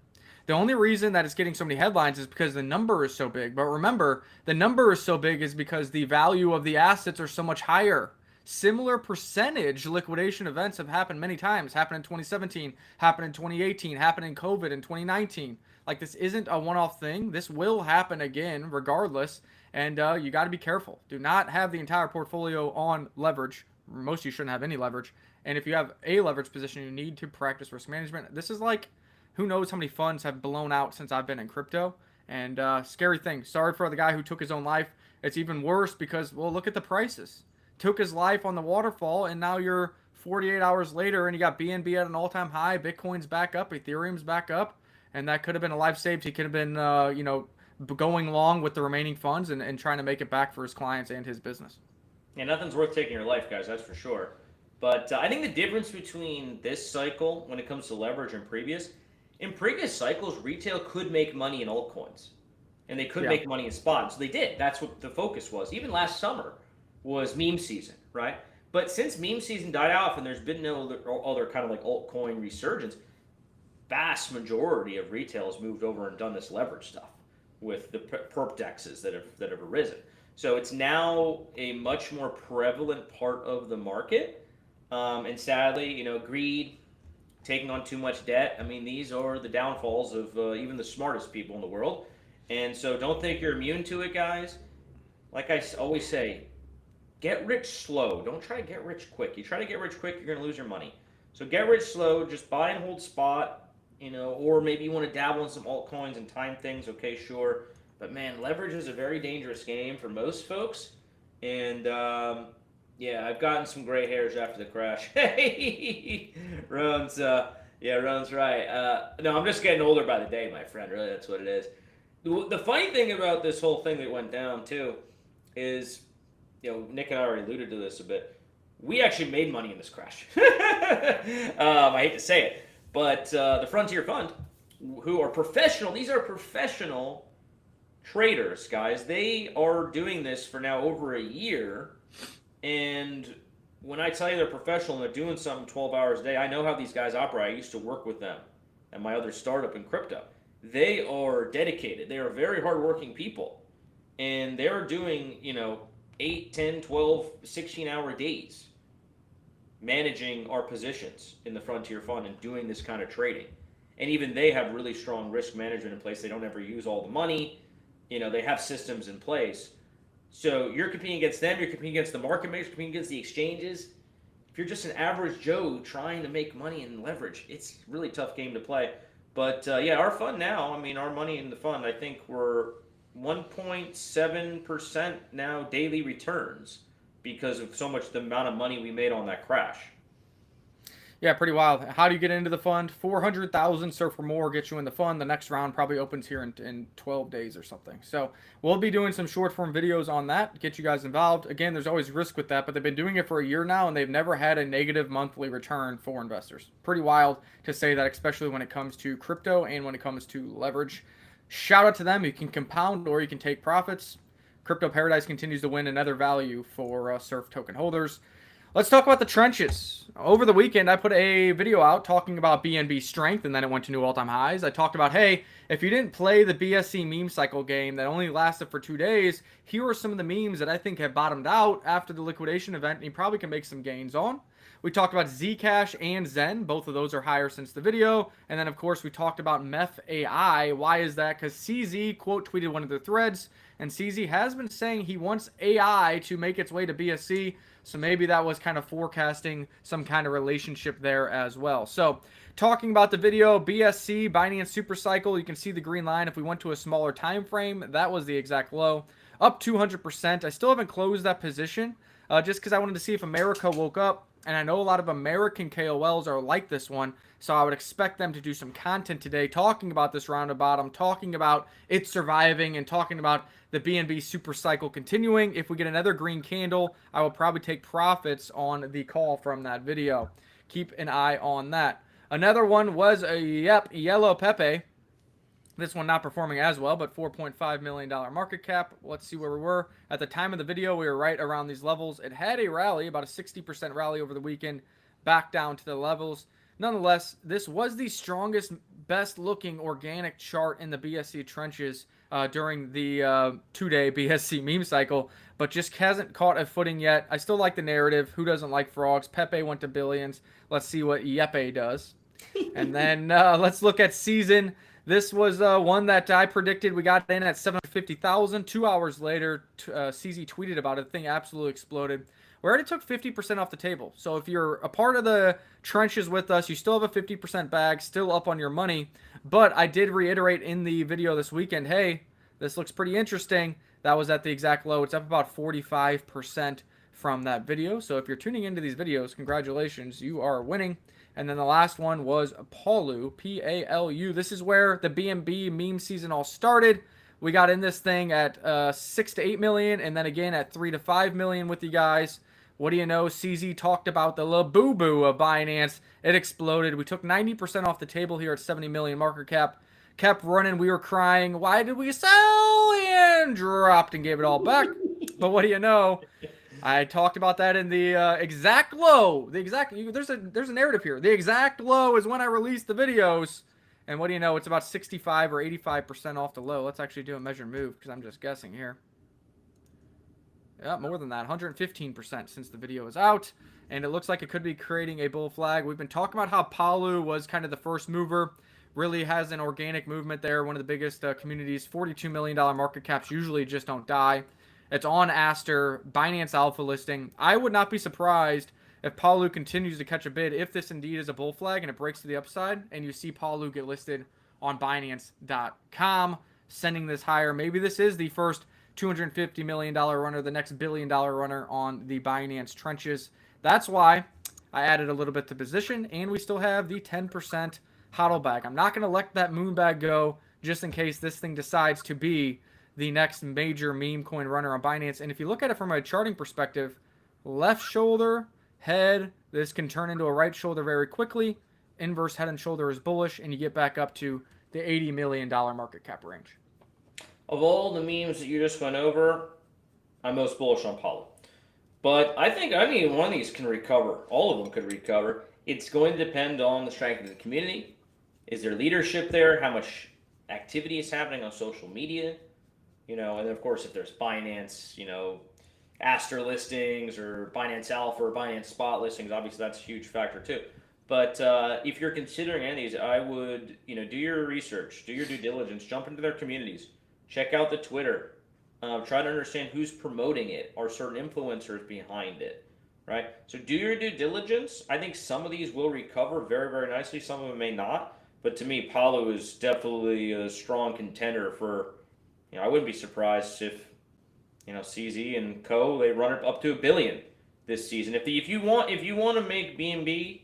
The only reason that it's getting so many headlines is because the number is so big. But remember, the number is so big is because the value of the assets are so much higher. Similar percentage liquidation events have happened many times. Happened in 2017, happened in 2018, happened in COVID in 2019. Like, this isn't a one-off thing. This will happen again regardless. And you got to be careful. Do not have the entire portfolio on leverage. Most of you shouldn't have any leverage. And if you have a leverage position, you need to practice risk management. This is like, who knows how many funds have blown out since I've been in crypto. And scary thing. Sorry for the guy who took his own life. It's even worse because, well, look at the prices. Took his life on the waterfall, and now you're 48 hours later, and you got BNB at an all-time high. Bitcoin's back up. Ethereum's back up. And that could have been a life saved. He could have been, going long with the remaining funds and trying to make it back for his clients and his business. Yeah, nothing's worth taking your life, guys. That's for sure. But I think the difference between this cycle when it comes to leverage and in previous cycles, retail could make money in altcoins. And they could make money in spot. So they did. That's what the focus was. Even last summer was meme season, right? But since meme season died off and there's been no other kind of like altcoin resurgence, vast majority of retail has moved over and done this leverage stuff with the perp dexes that have arisen. So it's now a much more prevalent part of the market. And sadly, greed, taking on too much debt. I mean, these are the downfalls of even the smartest people in the world. And so don't think you're immune to it, guys. Like I always say, get rich slow. Don't try to get rich quick. You try to get rich quick, you're going to lose your money. So get rich slow. Just buy and hold spot, or maybe you want to dabble in some altcoins and time things. Okay, sure. But man, leverage is a very dangerous game for most folks. And I've gotten some gray hairs after the crash. Hey, Ron's right. No, I'm just getting older by the day, my friend. Really, that's what it is. The funny thing about this whole thing that went down too is, Nick and I already alluded to this a bit. We actually made money in this crash. I hate to say it, but the Frontier Fund, who are professional, these are professional traders, guys. They are doing this for now over a year, and when I tell you they're professional and they're doing something 12 hours a day, I know how these guys operate. I used to work with them at my other startup in crypto. They are dedicated. They are very hardworking people, and they're doing 8, 10, 12, 16-hour days managing our positions in the Frontier Fund and doing this kind of trading. And even they have really strong risk management in place. They don't ever use all the money. They have systems in place. So you're competing against them. You're competing against the market makers, competing against the exchanges. If you're just an average Joe trying to make money and leverage, it's a really tough game to play. But our fund now, our money in the fund, I think we're 1.7% now daily returns because of so much the amount of money we made on that crash. Yeah, pretty wild. How do you get into the fund? 400,000 Surf or more gets you in the fund. The next round probably opens here in 12 days or something. So we'll be doing some short form videos on that, get you guys involved. Again, there's always risk with that, but they've been doing it for a year now, and they've never had a negative monthly return for investors. Pretty wild to say that, especially when it comes to crypto and when it comes to leverage. Shout out to them. You can compound or you can take profits. Crypto Paradise continues to win another value for Surf token holders. Let's talk about the trenches. Over the weekend, I put a video out talking about BNB strength, and then it went to new all-time highs. I talked about, hey, if you didn't play the BSC meme cycle game that only lasted for 2 days, here are some of the memes that I think have bottomed out after the liquidation event, and you probably can make some gains on. We talked about Zcash and Zen. Both of those are higher since the video. And then, of course, we talked about Meth AI. Why is that? Because CZ quote tweeted one of the threads, and CZ has been saying he wants AI to make its way to BSC. So maybe that was kind of forecasting some kind of relationship there as well. So talking about the video, BSC, Binance Super Cycle, you can see the green line. If we went to a smaller time frame, that was the exact low. Up 200%. I still haven't closed that position just because I wanted to see if America woke up. And I know a lot of American KOLs are like this one, so I would expect them to do some content today talking about this round of bottom, talking about it surviving, and talking about the BNB super cycle continuing. If we get another green candle, I will probably take profits on the call from that video. Keep an eye on that. Another one was Yellow Pepe. This one not performing as well, but $4.5 million market cap. Let's see where we were. At the time of the video, we were right around these levels. It had a rally, about a 60% rally over the weekend, back down to the levels. Nonetheless, this was the strongest, best-looking organic chart in the BSC trenches during the 2-day BSC meme cycle, but just hasn't caught a footing yet. I still like the narrative. Who doesn't like frogs? Pepe went to billions. Let's see what Yepe does. And then let's look at season. This was one that I predicted. We got in at 750 150,000. 2 hours later, CZ tweeted about it. The thing absolutely exploded. We already took 50% off the table. So if you're a part of the trenches with us, you still have a 50% bag, still up on your money. But I did reiterate in the video this weekend, hey, this looks pretty interesting. That was at the exact low. It's up about 45% from that video. So if you're tuning into these videos, congratulations, you are winning. And then the last one was Palu, P-A-L-U. This is where the BNB meme season all started. We got in this thing at 6 to 8 million, and then again at 3 to 5 million with you guys. What do you know? CZ talked about the Labubu of Binance. It exploded. We took 90% off the table here at 70 million market cap. Kept running. We were crying. Why did we sell? And dropped and gave it all back. But what do you know? I talked about that in the exact low. There's a narrative here. The exact low is when I released the videos. And what do you know? It's about 65 or 85% off the low. Let's actually do a measured move because I'm just guessing here. Yeah, more than that, 115% since the video is out, and it looks like it could be creating a bull flag. We've been talking about how Palu was kind of the first mover, really has an organic movement there, one of the biggest communities. $42 million market caps usually just don't die. It's on Aster, Binance Alpha listing. I would not be surprised if Palu continues to catch a bid, if this indeed is a bull flag and it breaks to the upside, and you see Palu get listed on Binance.com, sending this higher. Maybe this is the first $250 million runner, the next $1 billion runner on the Binance trenches. That's why I added a little bit to position, and we still have the 10% hodl bag. I'm not going to let that moon bag go just in case this thing decides to be the next major meme coin runner on Binance. And if you look at it from a charting perspective, left shoulder, head, this can turn into a right shoulder very quickly. Inverse head and shoulder is bullish, and you get back up to the $80 million market cap range. Of all the memes that you just went over, I'm most bullish on Palu. But I think any one of these can recover. All of them could recover. It's going to depend on the strength of the community. Is there leadership there? How much activity is happening on social media? And of course, if there's Binance, Aster listings or Binance Alpha or Binance Spot listings, obviously that's a huge factor too. But if you're considering any of these, I would, do your research, do your due diligence, jump into their communities. Check out the Twitter. Try to understand who's promoting it. Are certain influencers behind it, right? So do your due diligence. I think some of these will recover very, very nicely. Some of them may not. But to me, Palu is definitely a strong contender for, I wouldn't be surprised if, CZ and Co. they run it up to $1 billion this season. If you want to make BNB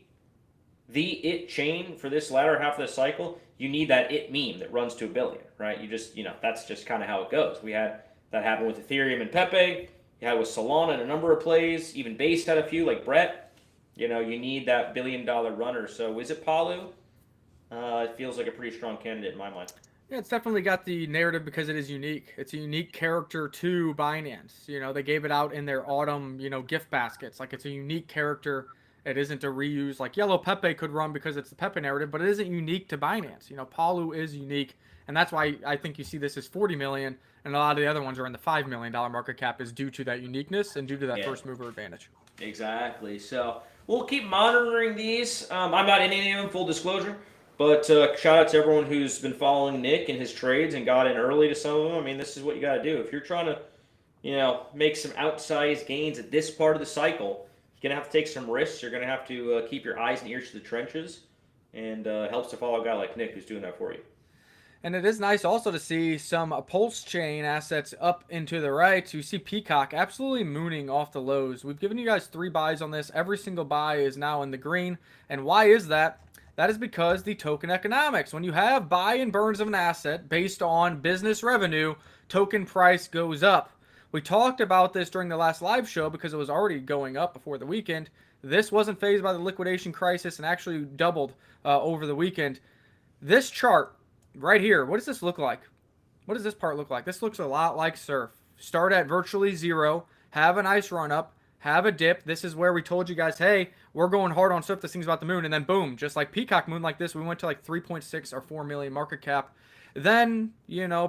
the it chain for this latter half of the cycle, you need that it meme that runs to $1 billion, right? You just, that's just kind of how it goes. We had that happen with Ethereum and Pepe. You had it with Solana and a number of plays. Even Base had a few, like Brett. You need that $1 billion runner. So is it Palu? It feels like a pretty strong candidate in my mind. Yeah, it's definitely got the narrative because it is unique. It's a unique character to Binance. They gave it out in their autumn, gift baskets. Like, it's a unique character. It isn't a reuse like Yellow Pepe could run because it's the Pepe narrative, but it isn't unique to Binance. Palu is unique, and that's why I think you see this as 40 million, and a lot of the other ones are in the $5 million market cap is due to that uniqueness and due to that first mover advantage. Exactly. So we'll keep monitoring these. I'm not in any of them, full disclosure, but shout out to everyone who's been following Nick and his trades and got in early to some of them. I mean, this is what you got to do. If you're trying to, make some outsized gains at this part of the cycle, you're going to have to take some risks. You're going to have to keep your eyes and ears to the trenches, and it helps to follow a guy like Nick who's doing that for you. And it is nice also to see some Pulse Chain assets up into the right. You see Peacock absolutely mooning off the lows. We've given you guys 3 buys on this. Every single buy is now in the green. And why is that? That is because the token economics. When you have buy and burns of an asset based on business revenue, token price goes up. We talked about this during the last live show because it was already going up before the weekend. This wasn't fazed by the liquidation crisis and actually doubled over the weekend. This chart right here, what does this look like? What does this part look like? This looks a lot like Surf. Start at virtually zero, have a nice run up, have a dip. This is where we told you guys, hey, we're going hard on Surf. This thing's about the moon. And then boom, just like Peacock moon like this, we went to like 3.6 or 4 million market cap. Then,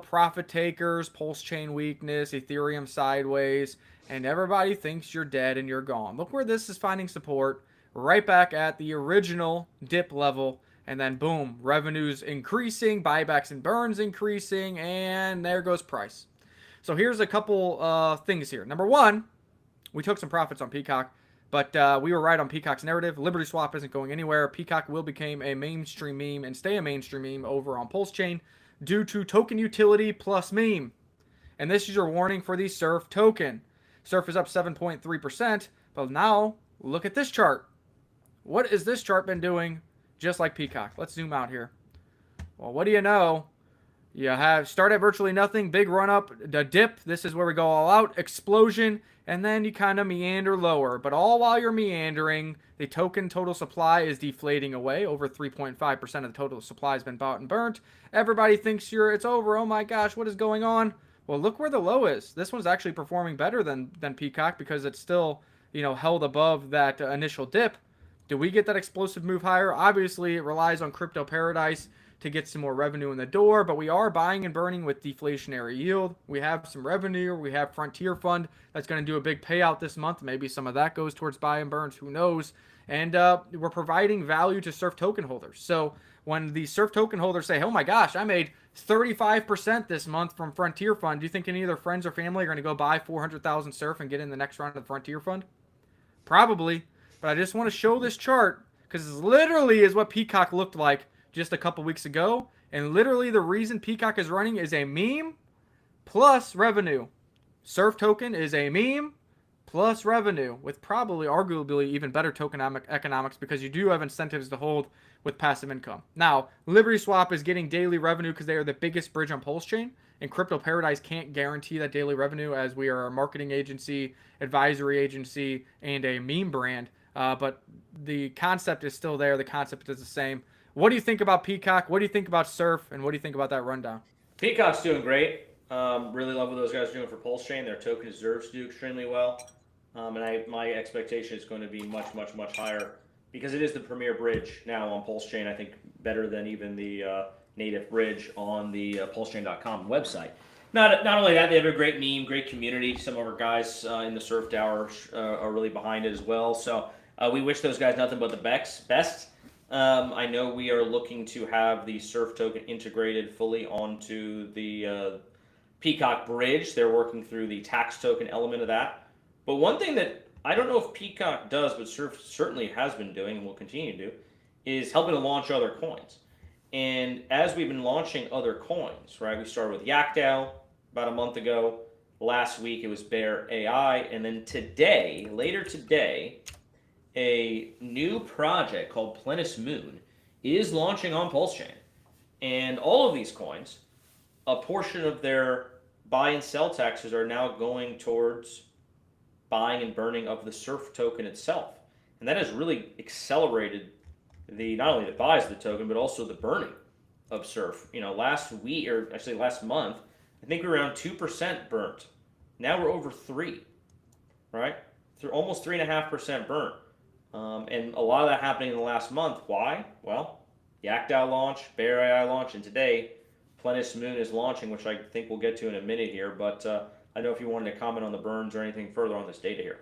profit takers, Pulse Chain weakness, Ethereum sideways, and everybody thinks you're dead and you're gone. Look where this is finding support, right back at the original dip level, and then boom, revenues increasing, buybacks and burns increasing, and there goes price. So here's a couple things here. Number one, we took some profits on Peacock, but we were right on Peacock's narrative. Liberty Swap isn't going anywhere. Peacock will become a mainstream meme and stay a mainstream meme over on Pulse Chain due to token utility plus meme. And this is your warning for the Surf token. Surf is up 7.3%, but now look at this chart. What has this chart been doing just like Peacock? Let's zoom out here. Well, what do you know? You have start at virtually nothing, big run up, the dip. This is where we go all out, explosion, and then you kind of meander lower. But all while you're meandering, the token total supply is deflating away. Over 3.5% of the total supply has been bought and burnt. Everybody thinks it's over. Oh my gosh, what is going on? Well, look where the low is. This one's actually performing better than Peacock because it's still, held above that initial dip. Do we get that explosive move higher? Obviously, it relies on Crypto Paradise to get some more revenue in the door, but we are buying and burning with deflationary yield. We have some revenue. We have Frontier Fund that's going to do a big payout this month. Maybe some of that goes towards buy and burns. Who knows? And we're providing value to Surf token holders. So when the Surf token holders say, oh my gosh, I made 35% this month from Frontier Fund, do you think any of their friends or family are going to go buy 400,000 Surf and get in the next round of the Frontier Fund? Probably. But I just want to show this chart because this literally is what Peacock looked like just a couple weeks ago. And literally the reason Peacock is running is a meme plus revenue. Surf token is a meme plus revenue with probably arguably even better token economics because you do have incentives to hold with passive income. Now, Liberty Swap is getting daily revenue because they are the biggest bridge on Pulse Chain, and Crypto Paradise can't guarantee that daily revenue as we are a marketing agency, advisory agency, and a meme brand. But the concept is still there. The concept is the same. What do you think about Peacock? What do you think about Surf? And what do you think about that rundown? Peacock's doing great. Really love what those guys are doing for Pulse Chain. Their token deserves to do extremely well. And my expectation is going to be much, much, much higher because it is the premier bridge now on Pulse Chain. I think better than even the native bridge on the pulsechain.com website. Not only that, they have a great meme, great community. Some of our guys in the Surf Tower are really behind it as well. So we wish those guys nothing but the best. I know we are looking to have the Surf token integrated fully onto the Peacock bridge. They're working through the tax token element of that. But one thing that I don't know if Peacock does, but Surf certainly has been doing and will continue to do, is helping to launch other coins. And as we've been launching other coins, right, we started with YakDAO about a month ago. Last week it was Bear AI. And then today, later today, a new project called Plenus Moon is launching on Pulse Chain. And all of these coins, a portion of their buy and sell taxes are now going towards buying and burning of the Surf token itself. And that has really accelerated not only the buys of the token, but also the burning of Surf. Last week, or actually last month, I think we were around 2% burnt. Now we're over 3%, right? Almost 3.5% burnt. And a lot of that happening in the last month. Why? Well, YakDAO launch, Bear AI launch, and today Plenus Moon is launching, which I think we'll get to in a minute here. But I don't know if you wanted to comment on the burns or anything further on this data here.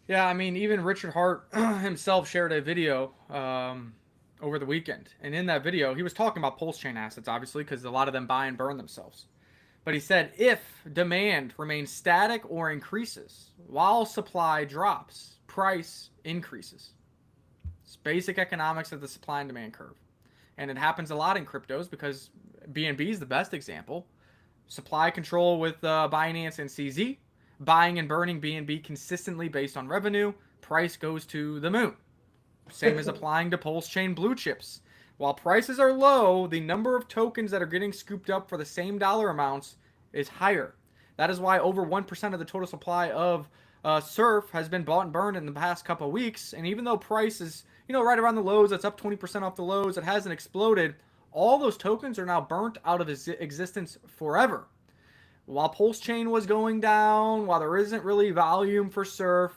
Yeah, I mean, even Richard Hart himself shared a video over the weekend. And in that video, he was talking about Pulse Chain assets, obviously, because a lot of them buy and burn themselves. But he said if demand remains static or increases while supply drops, price increases. It's basic economics of the supply and demand curve. And it happens a lot in cryptos because BNB is the best example. Supply control with Binance and CZ. Buying and burning BNB consistently based on revenue. Price goes to the moon. Same as applying to Pulse Chain blue chips. While prices are low, the number of tokens that are getting scooped up for the same dollar amounts is higher. That is why over 1% of the total supply of Surf has been bought and burned in the past couple of weeks. And even though price is, right around the lows, it's up 20% off the lows, it hasn't exploded. All those tokens are now burnt out of existence forever. While Pulse Chain was going down, while there isn't really volume for Surf,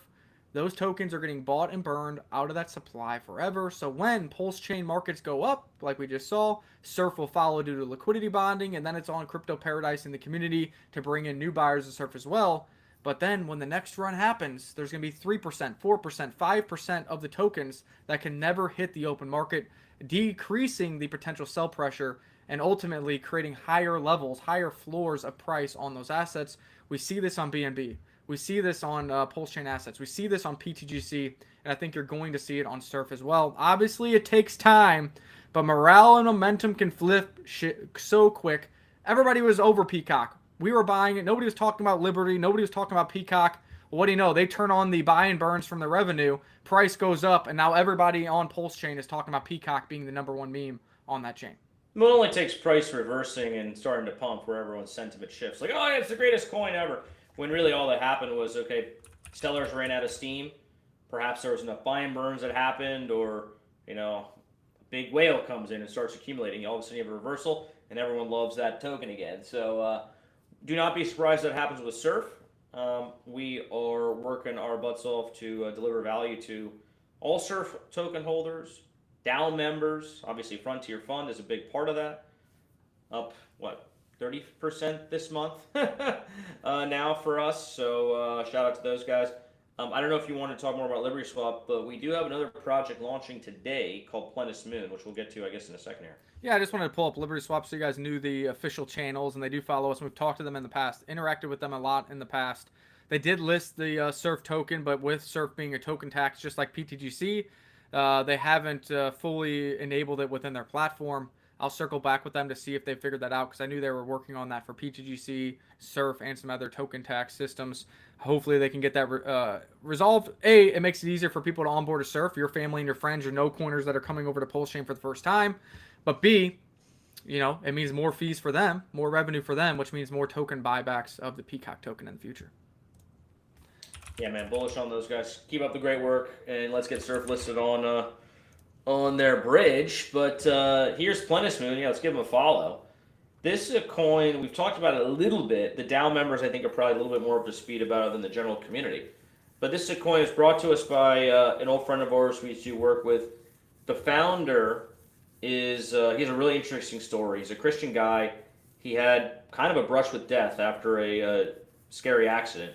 those tokens are getting bought and burned out of that supply forever. So when Pulse Chain markets go up, like we just saw, Surf will follow due to liquidity bonding, and then it's on Crypto Paradise in the community to bring in new buyers of Surf as well. But then when the next run happens, there's going to be 3%, 4%, 5% of the tokens that can never hit the open market, decreasing the potential sell pressure and ultimately creating higher levels, higher floors of price on those assets. We see this on BNB. We see this on Pulse Chain assets. We see this on PTGC, and I think you're going to see it on Surf as well. Obviously, it takes time, but morale and momentum can flip shit so quick. Everybody was over Peacock. We were buying it. Nobody was talking about Liberty. Nobody was talking about Peacock. Well, what do you know? They turn on the buy and burns from the revenue. Price goes up, and now everybody on Pulse Chain is talking about Peacock being the #1 meme on that chain. Well, it only takes price reversing and starting to pump where everyone's sentiment shifts. Like, oh, yeah, it's the greatest coin ever. When really all that happened was, okay, sellers ran out of steam. Perhaps there was enough buy and burns that happened, or, you know, a big whale comes in and starts accumulating. All of a sudden you have a reversal, and everyone loves that token again. So do not be surprised that happens with Surf. We are working our butts off to deliver value to all Surf token holders, DAO members. Obviously, Frontier Fund is a big part of that. Up, what, 30% this month now for us. So shout out to those guys. I don't know if you want to talk more about Liberty Swap, but we do have another project launching today called Plenus Moon, which we'll get to, I guess, in a second here. Yeah, I just wanted to pull up Liberty Swap so you guys knew the official channels, and they do follow us. We've talked to them in the past, interacted with them a lot in the past. They did list the Surf token, but with Surf being a token tax, just like PTGC, they haven't fully enabled it within their platform. I'll circle back with them to see if they figured that out, because I knew they were working on that for PTGC, Surf, and some other token tax systems. Hopefully they can get that resolved. A, it makes it easier for people to onboard a Surf, your family and your friends, your no-coiners that are coming over to Pulse Chain for the first time. But B, you know, it means more fees for them, more revenue for them, which means more token buybacks of the Peacock token in the future. Yeah, man, bullish on those guys. Keep up the great work, and let's get Surf listed on their bridge. But here's Plenus Moon. Yeah, let's give them a follow. This is a coin, we've talked about it a little bit. The DAO members, I think, are probably a little bit more up to speed about it than the general community. But this is a coin that's brought to us by an old friend of ours we used to work with. The founder is, he has a really interesting story. He's a Christian guy. He had kind of a brush with death after a scary accident.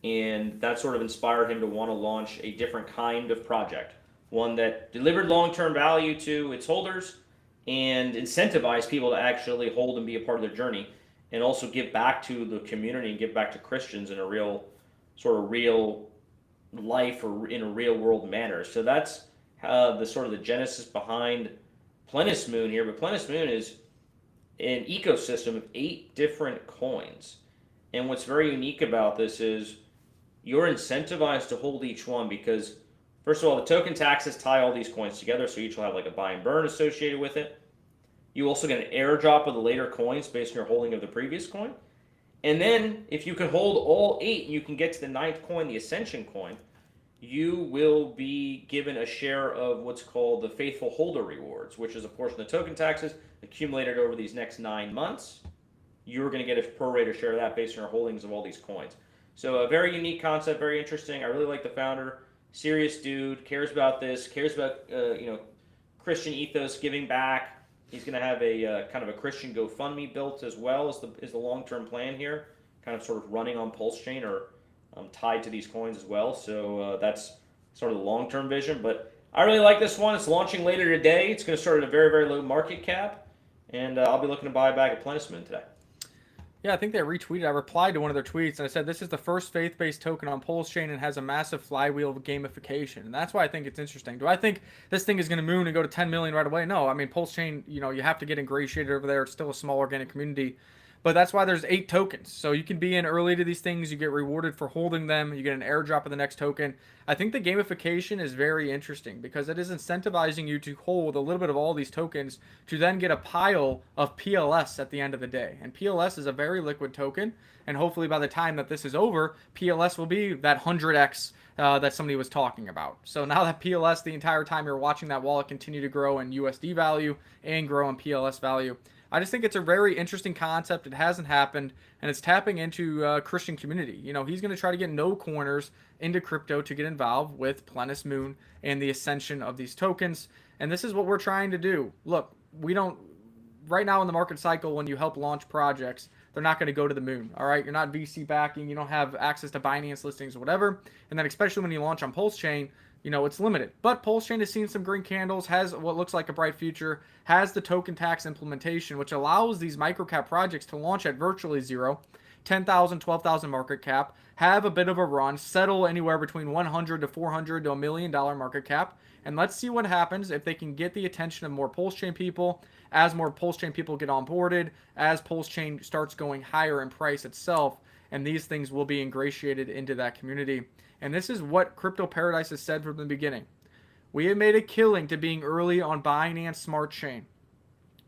And that sort of inspired him to want to launch a different kind of project. One that delivered long-term value to its holders and incentivized people to actually hold and be a part of their journey, and also give back to the community and give back to Christians in a real, sort of real life or in a real world manner. So that's the sort of the genesis behind Plenus Moon here. But Plenus Moon is an ecosystem of 8 different coins. And what's very unique about this is you're incentivized to hold each one because, first of all, the token taxes tie all these coins together, so each will have like a buy and burn associated with it. You also get an airdrop of the later coins based on your holding of the previous coin. And then, if you can hold all 8 and you can get to the 9th coin, the Ascension coin, you will be given a share of what's called the Faithful Holder Rewards, which is a portion of the token taxes accumulated over these next 9 months. You're going to get a prorated share of that based on your holdings of all these coins. So a very unique concept, very interesting. I really like the founder. Serious dude, cares about this, cares about Christian ethos, giving back. He's going to have a kind of a Christian GoFundMe built as well as the long-term plan here, kind of sort of running on Pulse Chain or tied to these coins as well. So that's sort of the long-term vision. But I really like this one. It's launching later today. It's going to start at a very, very low market cap, and I'll be looking to buy a bag of Plenus Moon today. Yeah, I think they retweeted. I replied to one of their tweets, and I said, this is the first faith-based token on Pulse Chain and has a massive flywheel of gamification. And that's why I think it's interesting. Do I think this thing is going to moon and go to 10 million right away? No. I mean, Pulse Chain, you have to get ingratiated over there. It's still a small organic community. But that's why there's 8 tokens. So you can be in early to these things. You get rewarded for holding them. You get an airdrop of the next token. I think the gamification is very interesting because it is incentivizing you to hold a little bit of all these tokens to then get a pile of PLS at the end of the day. And PLS is a very liquid token. And hopefully by the time that this is over, PLS will be that 100x that somebody was talking about. So now that PLS, the entire time you're watching that wallet continue to grow in USD value and grow in PLS value. I just think it's a very interesting concept. It hasn't happened, and it's tapping into Christian community. He's going to try to get no corners into crypto to get involved with Plenus Moon and the ascension of these tokens. And this is what we're trying to do. Look, we don't, right now in the market cycle, when you help launch projects, they're not going to go to the moon. All right. You're not VC backing. You don't have access to Binance listings or whatever. And then especially when you launch on Pulse Chain, it's limited. But Pulse Chain has seen some green candles, has what looks like a bright future, has the token tax implementation, which allows these microcap projects to launch at virtually zero, 10,000, 12,000 market cap, have a bit of a run, settle anywhere between 100 to 400 to $1 million market cap. And let's see what happens if they can get the attention of more Pulse Chain people, as more Pulse Chain people get onboarded, as Pulse Chain starts going higher in price itself, and these things will be ingratiated into that community. And this is what Crypto Paradise has said from the beginning. We have made a killing to being early on Binance Smart Chain.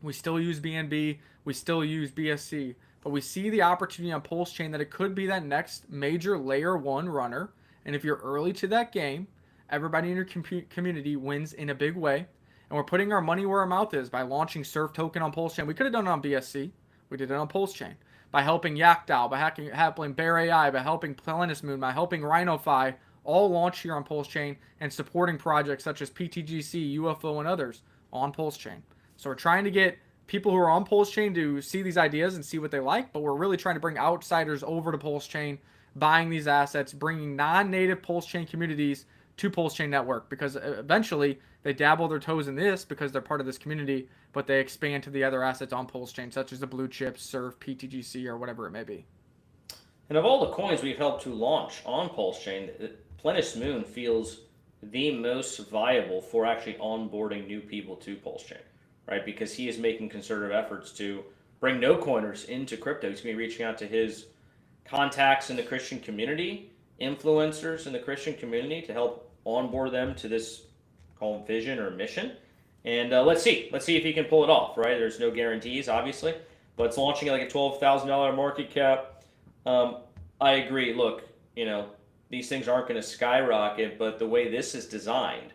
We still use BNB, we still use BSC, but we see the opportunity on Pulse Chain that it could be that next major layer 1 runner. And if you're early to that game, everybody in your community wins in a big way. And we're putting our money where our mouth is by launching Surf Token on Pulse Chain. We could have done it on BSC. We did it on Pulse Chain. By helping YakDAO, by helping Bear AI, by helping Planismoon, by helping RhinoFi, all launch here on Pulse Chain, and supporting projects such as PTGC, UFO, and others on Pulse Chain. So we're trying to get people who are on Pulse Chain to see these ideas and see what they like, but we're really trying to bring outsiders over to Pulse Chain, buying these assets, bringing non-native Pulse Chain communities to Pulse Chain Network, because eventually they dabble their toes in this because they're part of this community, but they expand to the other assets on Pulse Chain, such as the Blue Chips, Surf, PTGC, or whatever it may be. And of all the coins we've helped to launch on Pulse Chain, Planismoon feels the most viable for actually onboarding new people to Pulse Chain, right? Because he is making concerted efforts to bring no coiners into crypto. He's going to be reaching out to his contacts in the Christian community, influencers in the Christian community, to help onboard them to this, call them vision or mission. And let's see if he can pull it off, right? There's no guarantees, obviously, but it's launching at like a $12,000 market cap. I agree. Look, these things aren't going to skyrocket, but the way this is designed,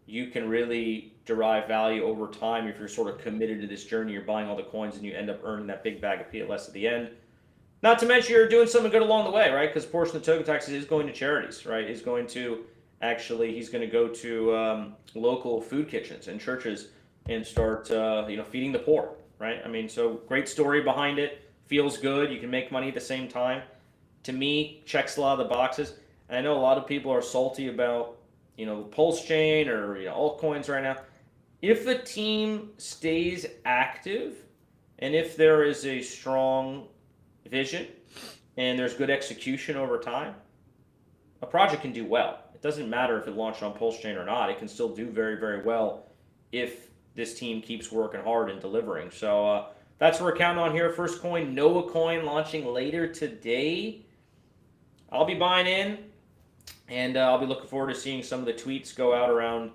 you can really derive value over time if you're sort of committed to this journey. You're buying all the coins and you end up earning that big bag of PLS at the end. Not to mention you're doing something good along the way, right? Because a portion of the token taxes is going to charities, right? He's going to go to local food kitchens and churches and start, feeding the poor, right? I mean, so great story behind it. Feels good. You can make money at the same time. To me, checks a lot of the boxes. And I know a lot of people are salty about, Pulse Chain or altcoins right now. If a team stays active and if there is a strong vision and there's good execution over time, a project can do well. It doesn't matter if it launched on Pulse Chain or not. It can still do very, very well if this team keeps working hard and delivering. So that's what we're counting on here. First coin, Noah Coin, launching later today. I'll be buying in, and I'll be looking forward to seeing some of the tweets go out around,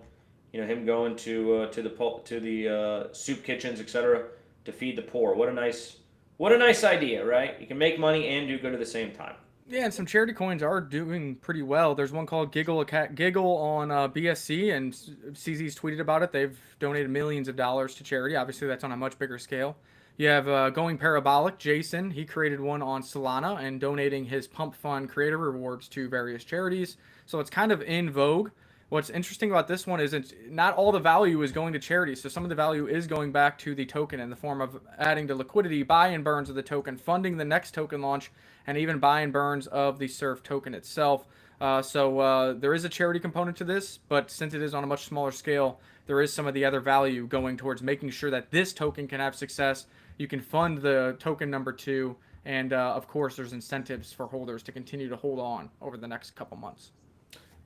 him going to the soup kitchens, etc., to feed the poor. What a nice idea, right? You can make money and do good at the same time. Yeah, and some charity coins are doing pretty well. There's one called Giggle on BSC, and CZ's tweeted about it. They've donated millions of dollars to charity. Obviously, that's on a much bigger scale. You have Going Parabolic, Jason. He created one on Solana and donating his Pump Fund creator rewards to various charities. So it's kind of in vogue. What's interesting about this one is it's not all the value is going to charity. So some of the value is going back to the token in the form of adding to liquidity, buy and burns of the token, funding the next token launch, and even buy and burns of the Surf token itself. So there is a charity component to this, but since it is on a much smaller scale, there is some of the other value going towards making sure that this token can have success. You can fund the token number 2, and of course, there's incentives for holders to continue to hold on over the next couple months.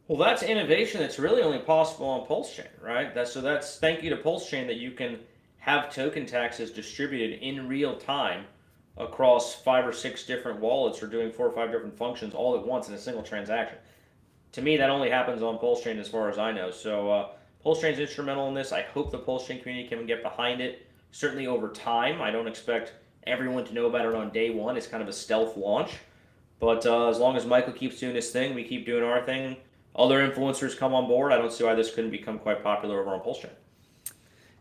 Well, that's innovation that's really only possible on Pulse Chain, right? That's thank you to Pulse Chain that you can have token taxes distributed in real time across 5 or 6 different wallets or doing 4 or 5 different functions all at once in a single transaction. To me, that only happens on Pulse Chain as far as I know. So Pulse Chain is instrumental in this. I hope the Pulse Chain community can get behind it. Certainly over time. I don't expect everyone to know about it on day one. It's kind of a stealth launch. But as long as Michael keeps doing his thing, we keep doing our thing, other influencers come on board, I don't see why this couldn't become quite popular over on Pulse Chain.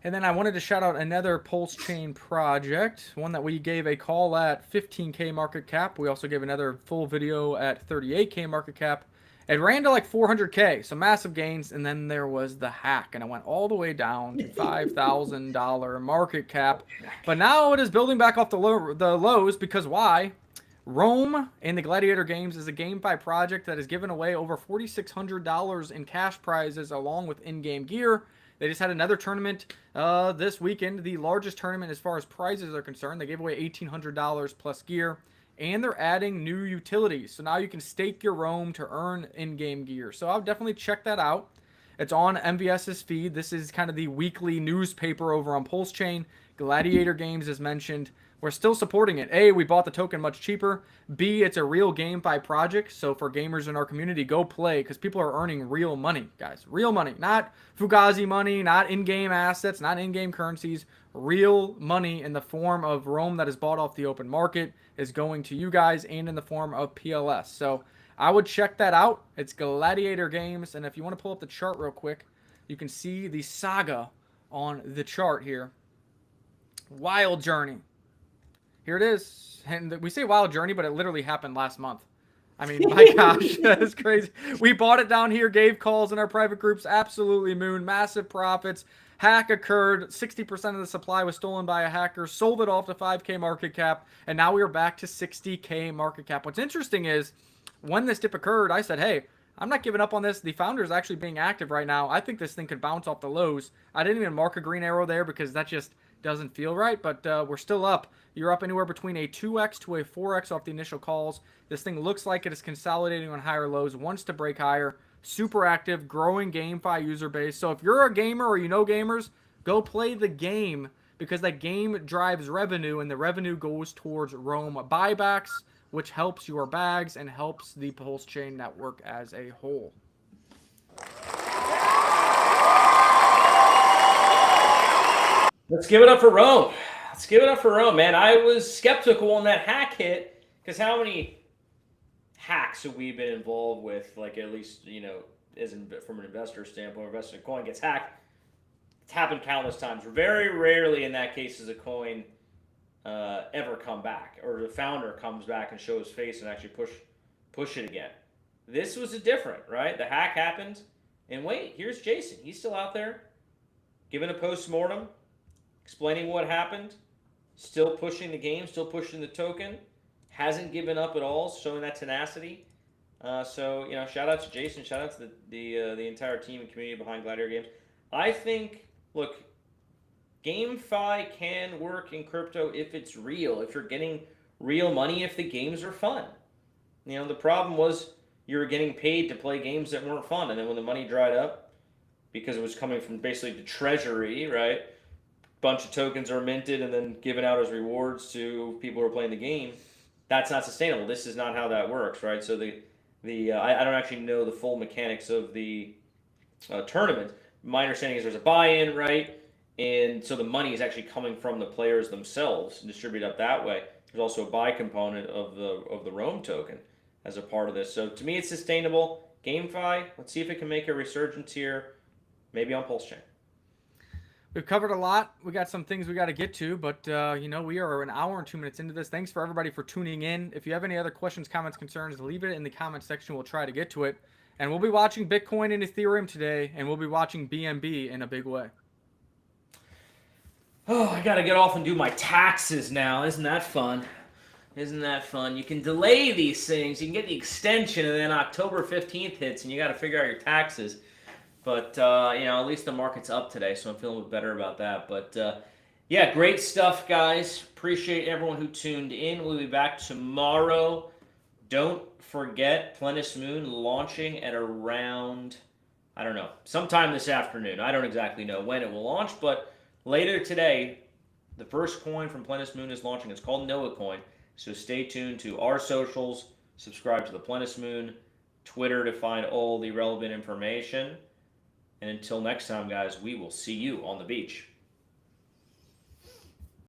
And then I wanted to shout out another Pulse Chain project, one that we gave a call at 15K market cap. We also gave another full video at 38K market cap. It ran to like 400K, so massive gains, and then there was the hack, and it went all the way down to $5,000 market cap. But now it is building back off the lows because why? Rome and the Gladiator Games is a GameFi project that has given away over $4,600 in cash prizes along with in-game gear. They just had another tournament this weekend, the largest tournament as far as prizes are concerned. They gave away $1,800 plus gear, and they're adding new utilities. So now you can stake your Rome to earn in-game gear. So I'll definitely check that out. It's on MVS's feed. This is kind of the weekly newspaper over on Pulse Chain. Gladiator Games is mentioned. We're still supporting it. A, we bought the token much cheaper. B, it's a real GameFi project. So for gamers in our community, go play because people are earning real money, guys. Real money. Not Fugazi money, not in-game assets, not in-game currencies. Real money in the form of Rome that is bought off the open market is going to you guys and in the form of PLS. So I would check that out. It's Gladiator Games. And if you want to pull up the chart real quick, you can see the saga on the chart here. Wild Journey. Here it is. And we say Wild Journey, but it literally happened last month. I mean, my gosh, that's crazy. We bought it down here, gave calls in our private groups. Absolutely moon. Massive profits. Hack occurred. 60% of the supply was stolen by a hacker. Sold it off to 5K market cap. And now we are back to 60K market cap. What's interesting is when this dip occurred, I said, hey, I'm not giving up on this. The founder is actually being active right now. I think this thing could bounce off the lows. I didn't even mark a green arrow there because that just doesn't feel right, but we're still up. You're up anywhere between a 2x to a 4x off the initial calls. This thing looks like it is consolidating on higher lows, wants to break higher. Super active, growing GameFi user base. So if you're a gamer or you know gamers, go play the game because that game drives revenue, and the revenue goes towards Rome buybacks, which helps your bags and helps the Pulse Chain network as a whole. Let's give it up for Rome. Let's give it up for Rome, man. I was skeptical when that hack hit because how many hacks have we been involved with? Like at least from an investor standpoint, investing in a coin gets hacked. It's happened countless times. Very rarely in that case does a coin ever come back, or the founder comes back and shows face and actually push it again. This was a different, right? The hack happened, and wait, here's Jason. He's still out there giving a post-mortem, explaining what happened, still pushing the game, still pushing the token, hasn't given up at all, showing that tenacity. So shout out to Jason, shout out to the entire team and community behind Gladiator Games. I think, look, GameFi can work in crypto if it's real, if you're getting real money, if the games are fun. The problem was you were getting paid to play games that weren't fun, and then when the money dried up, because it was coming from basically the treasury, right? Bunch of tokens are minted and then given out as rewards to people who are playing the game. That's not sustainable. This is not how that works, right? So I don't actually know the full mechanics of the tournament. My understanding is there's a buy-in, right? And so the money is actually coming from the players themselves, distributed up that way. There's also a buy component of the Rome token as a part of this. So to me, it's sustainable. GameFi, let's see if it can make a resurgence here, maybe on Pulse Chain. We've covered a lot. We got some things we got to get to, but we are an hour and 2 minutes into this. Thanks for everybody for tuning in. If you have any other questions, comments, concerns, leave it in the comment section. We'll try to get to it. And we'll be watching Bitcoin and Ethereum today, and we'll be watching BNB in a big way. Oh, I got to get off and do my taxes now. Isn't that fun? Isn't that fun? You can delay these things. You can get the extension, and then October 15th hits, and you got to figure out your taxes. But, at least the market's up today, so I'm feeling a bit better about that. But, great stuff, guys. Appreciate everyone who tuned in. We'll be back tomorrow. Don't forget Plenus Moon launching at around, sometime this afternoon. I don't exactly know when it will launch, but later today, the first coin from Plenus Moon is launching. It's called Noah Coin. So stay tuned to our socials. Subscribe to the Plenus Moon, Twitter to find all the relevant information. And until next time, guys, we will see you on the beach.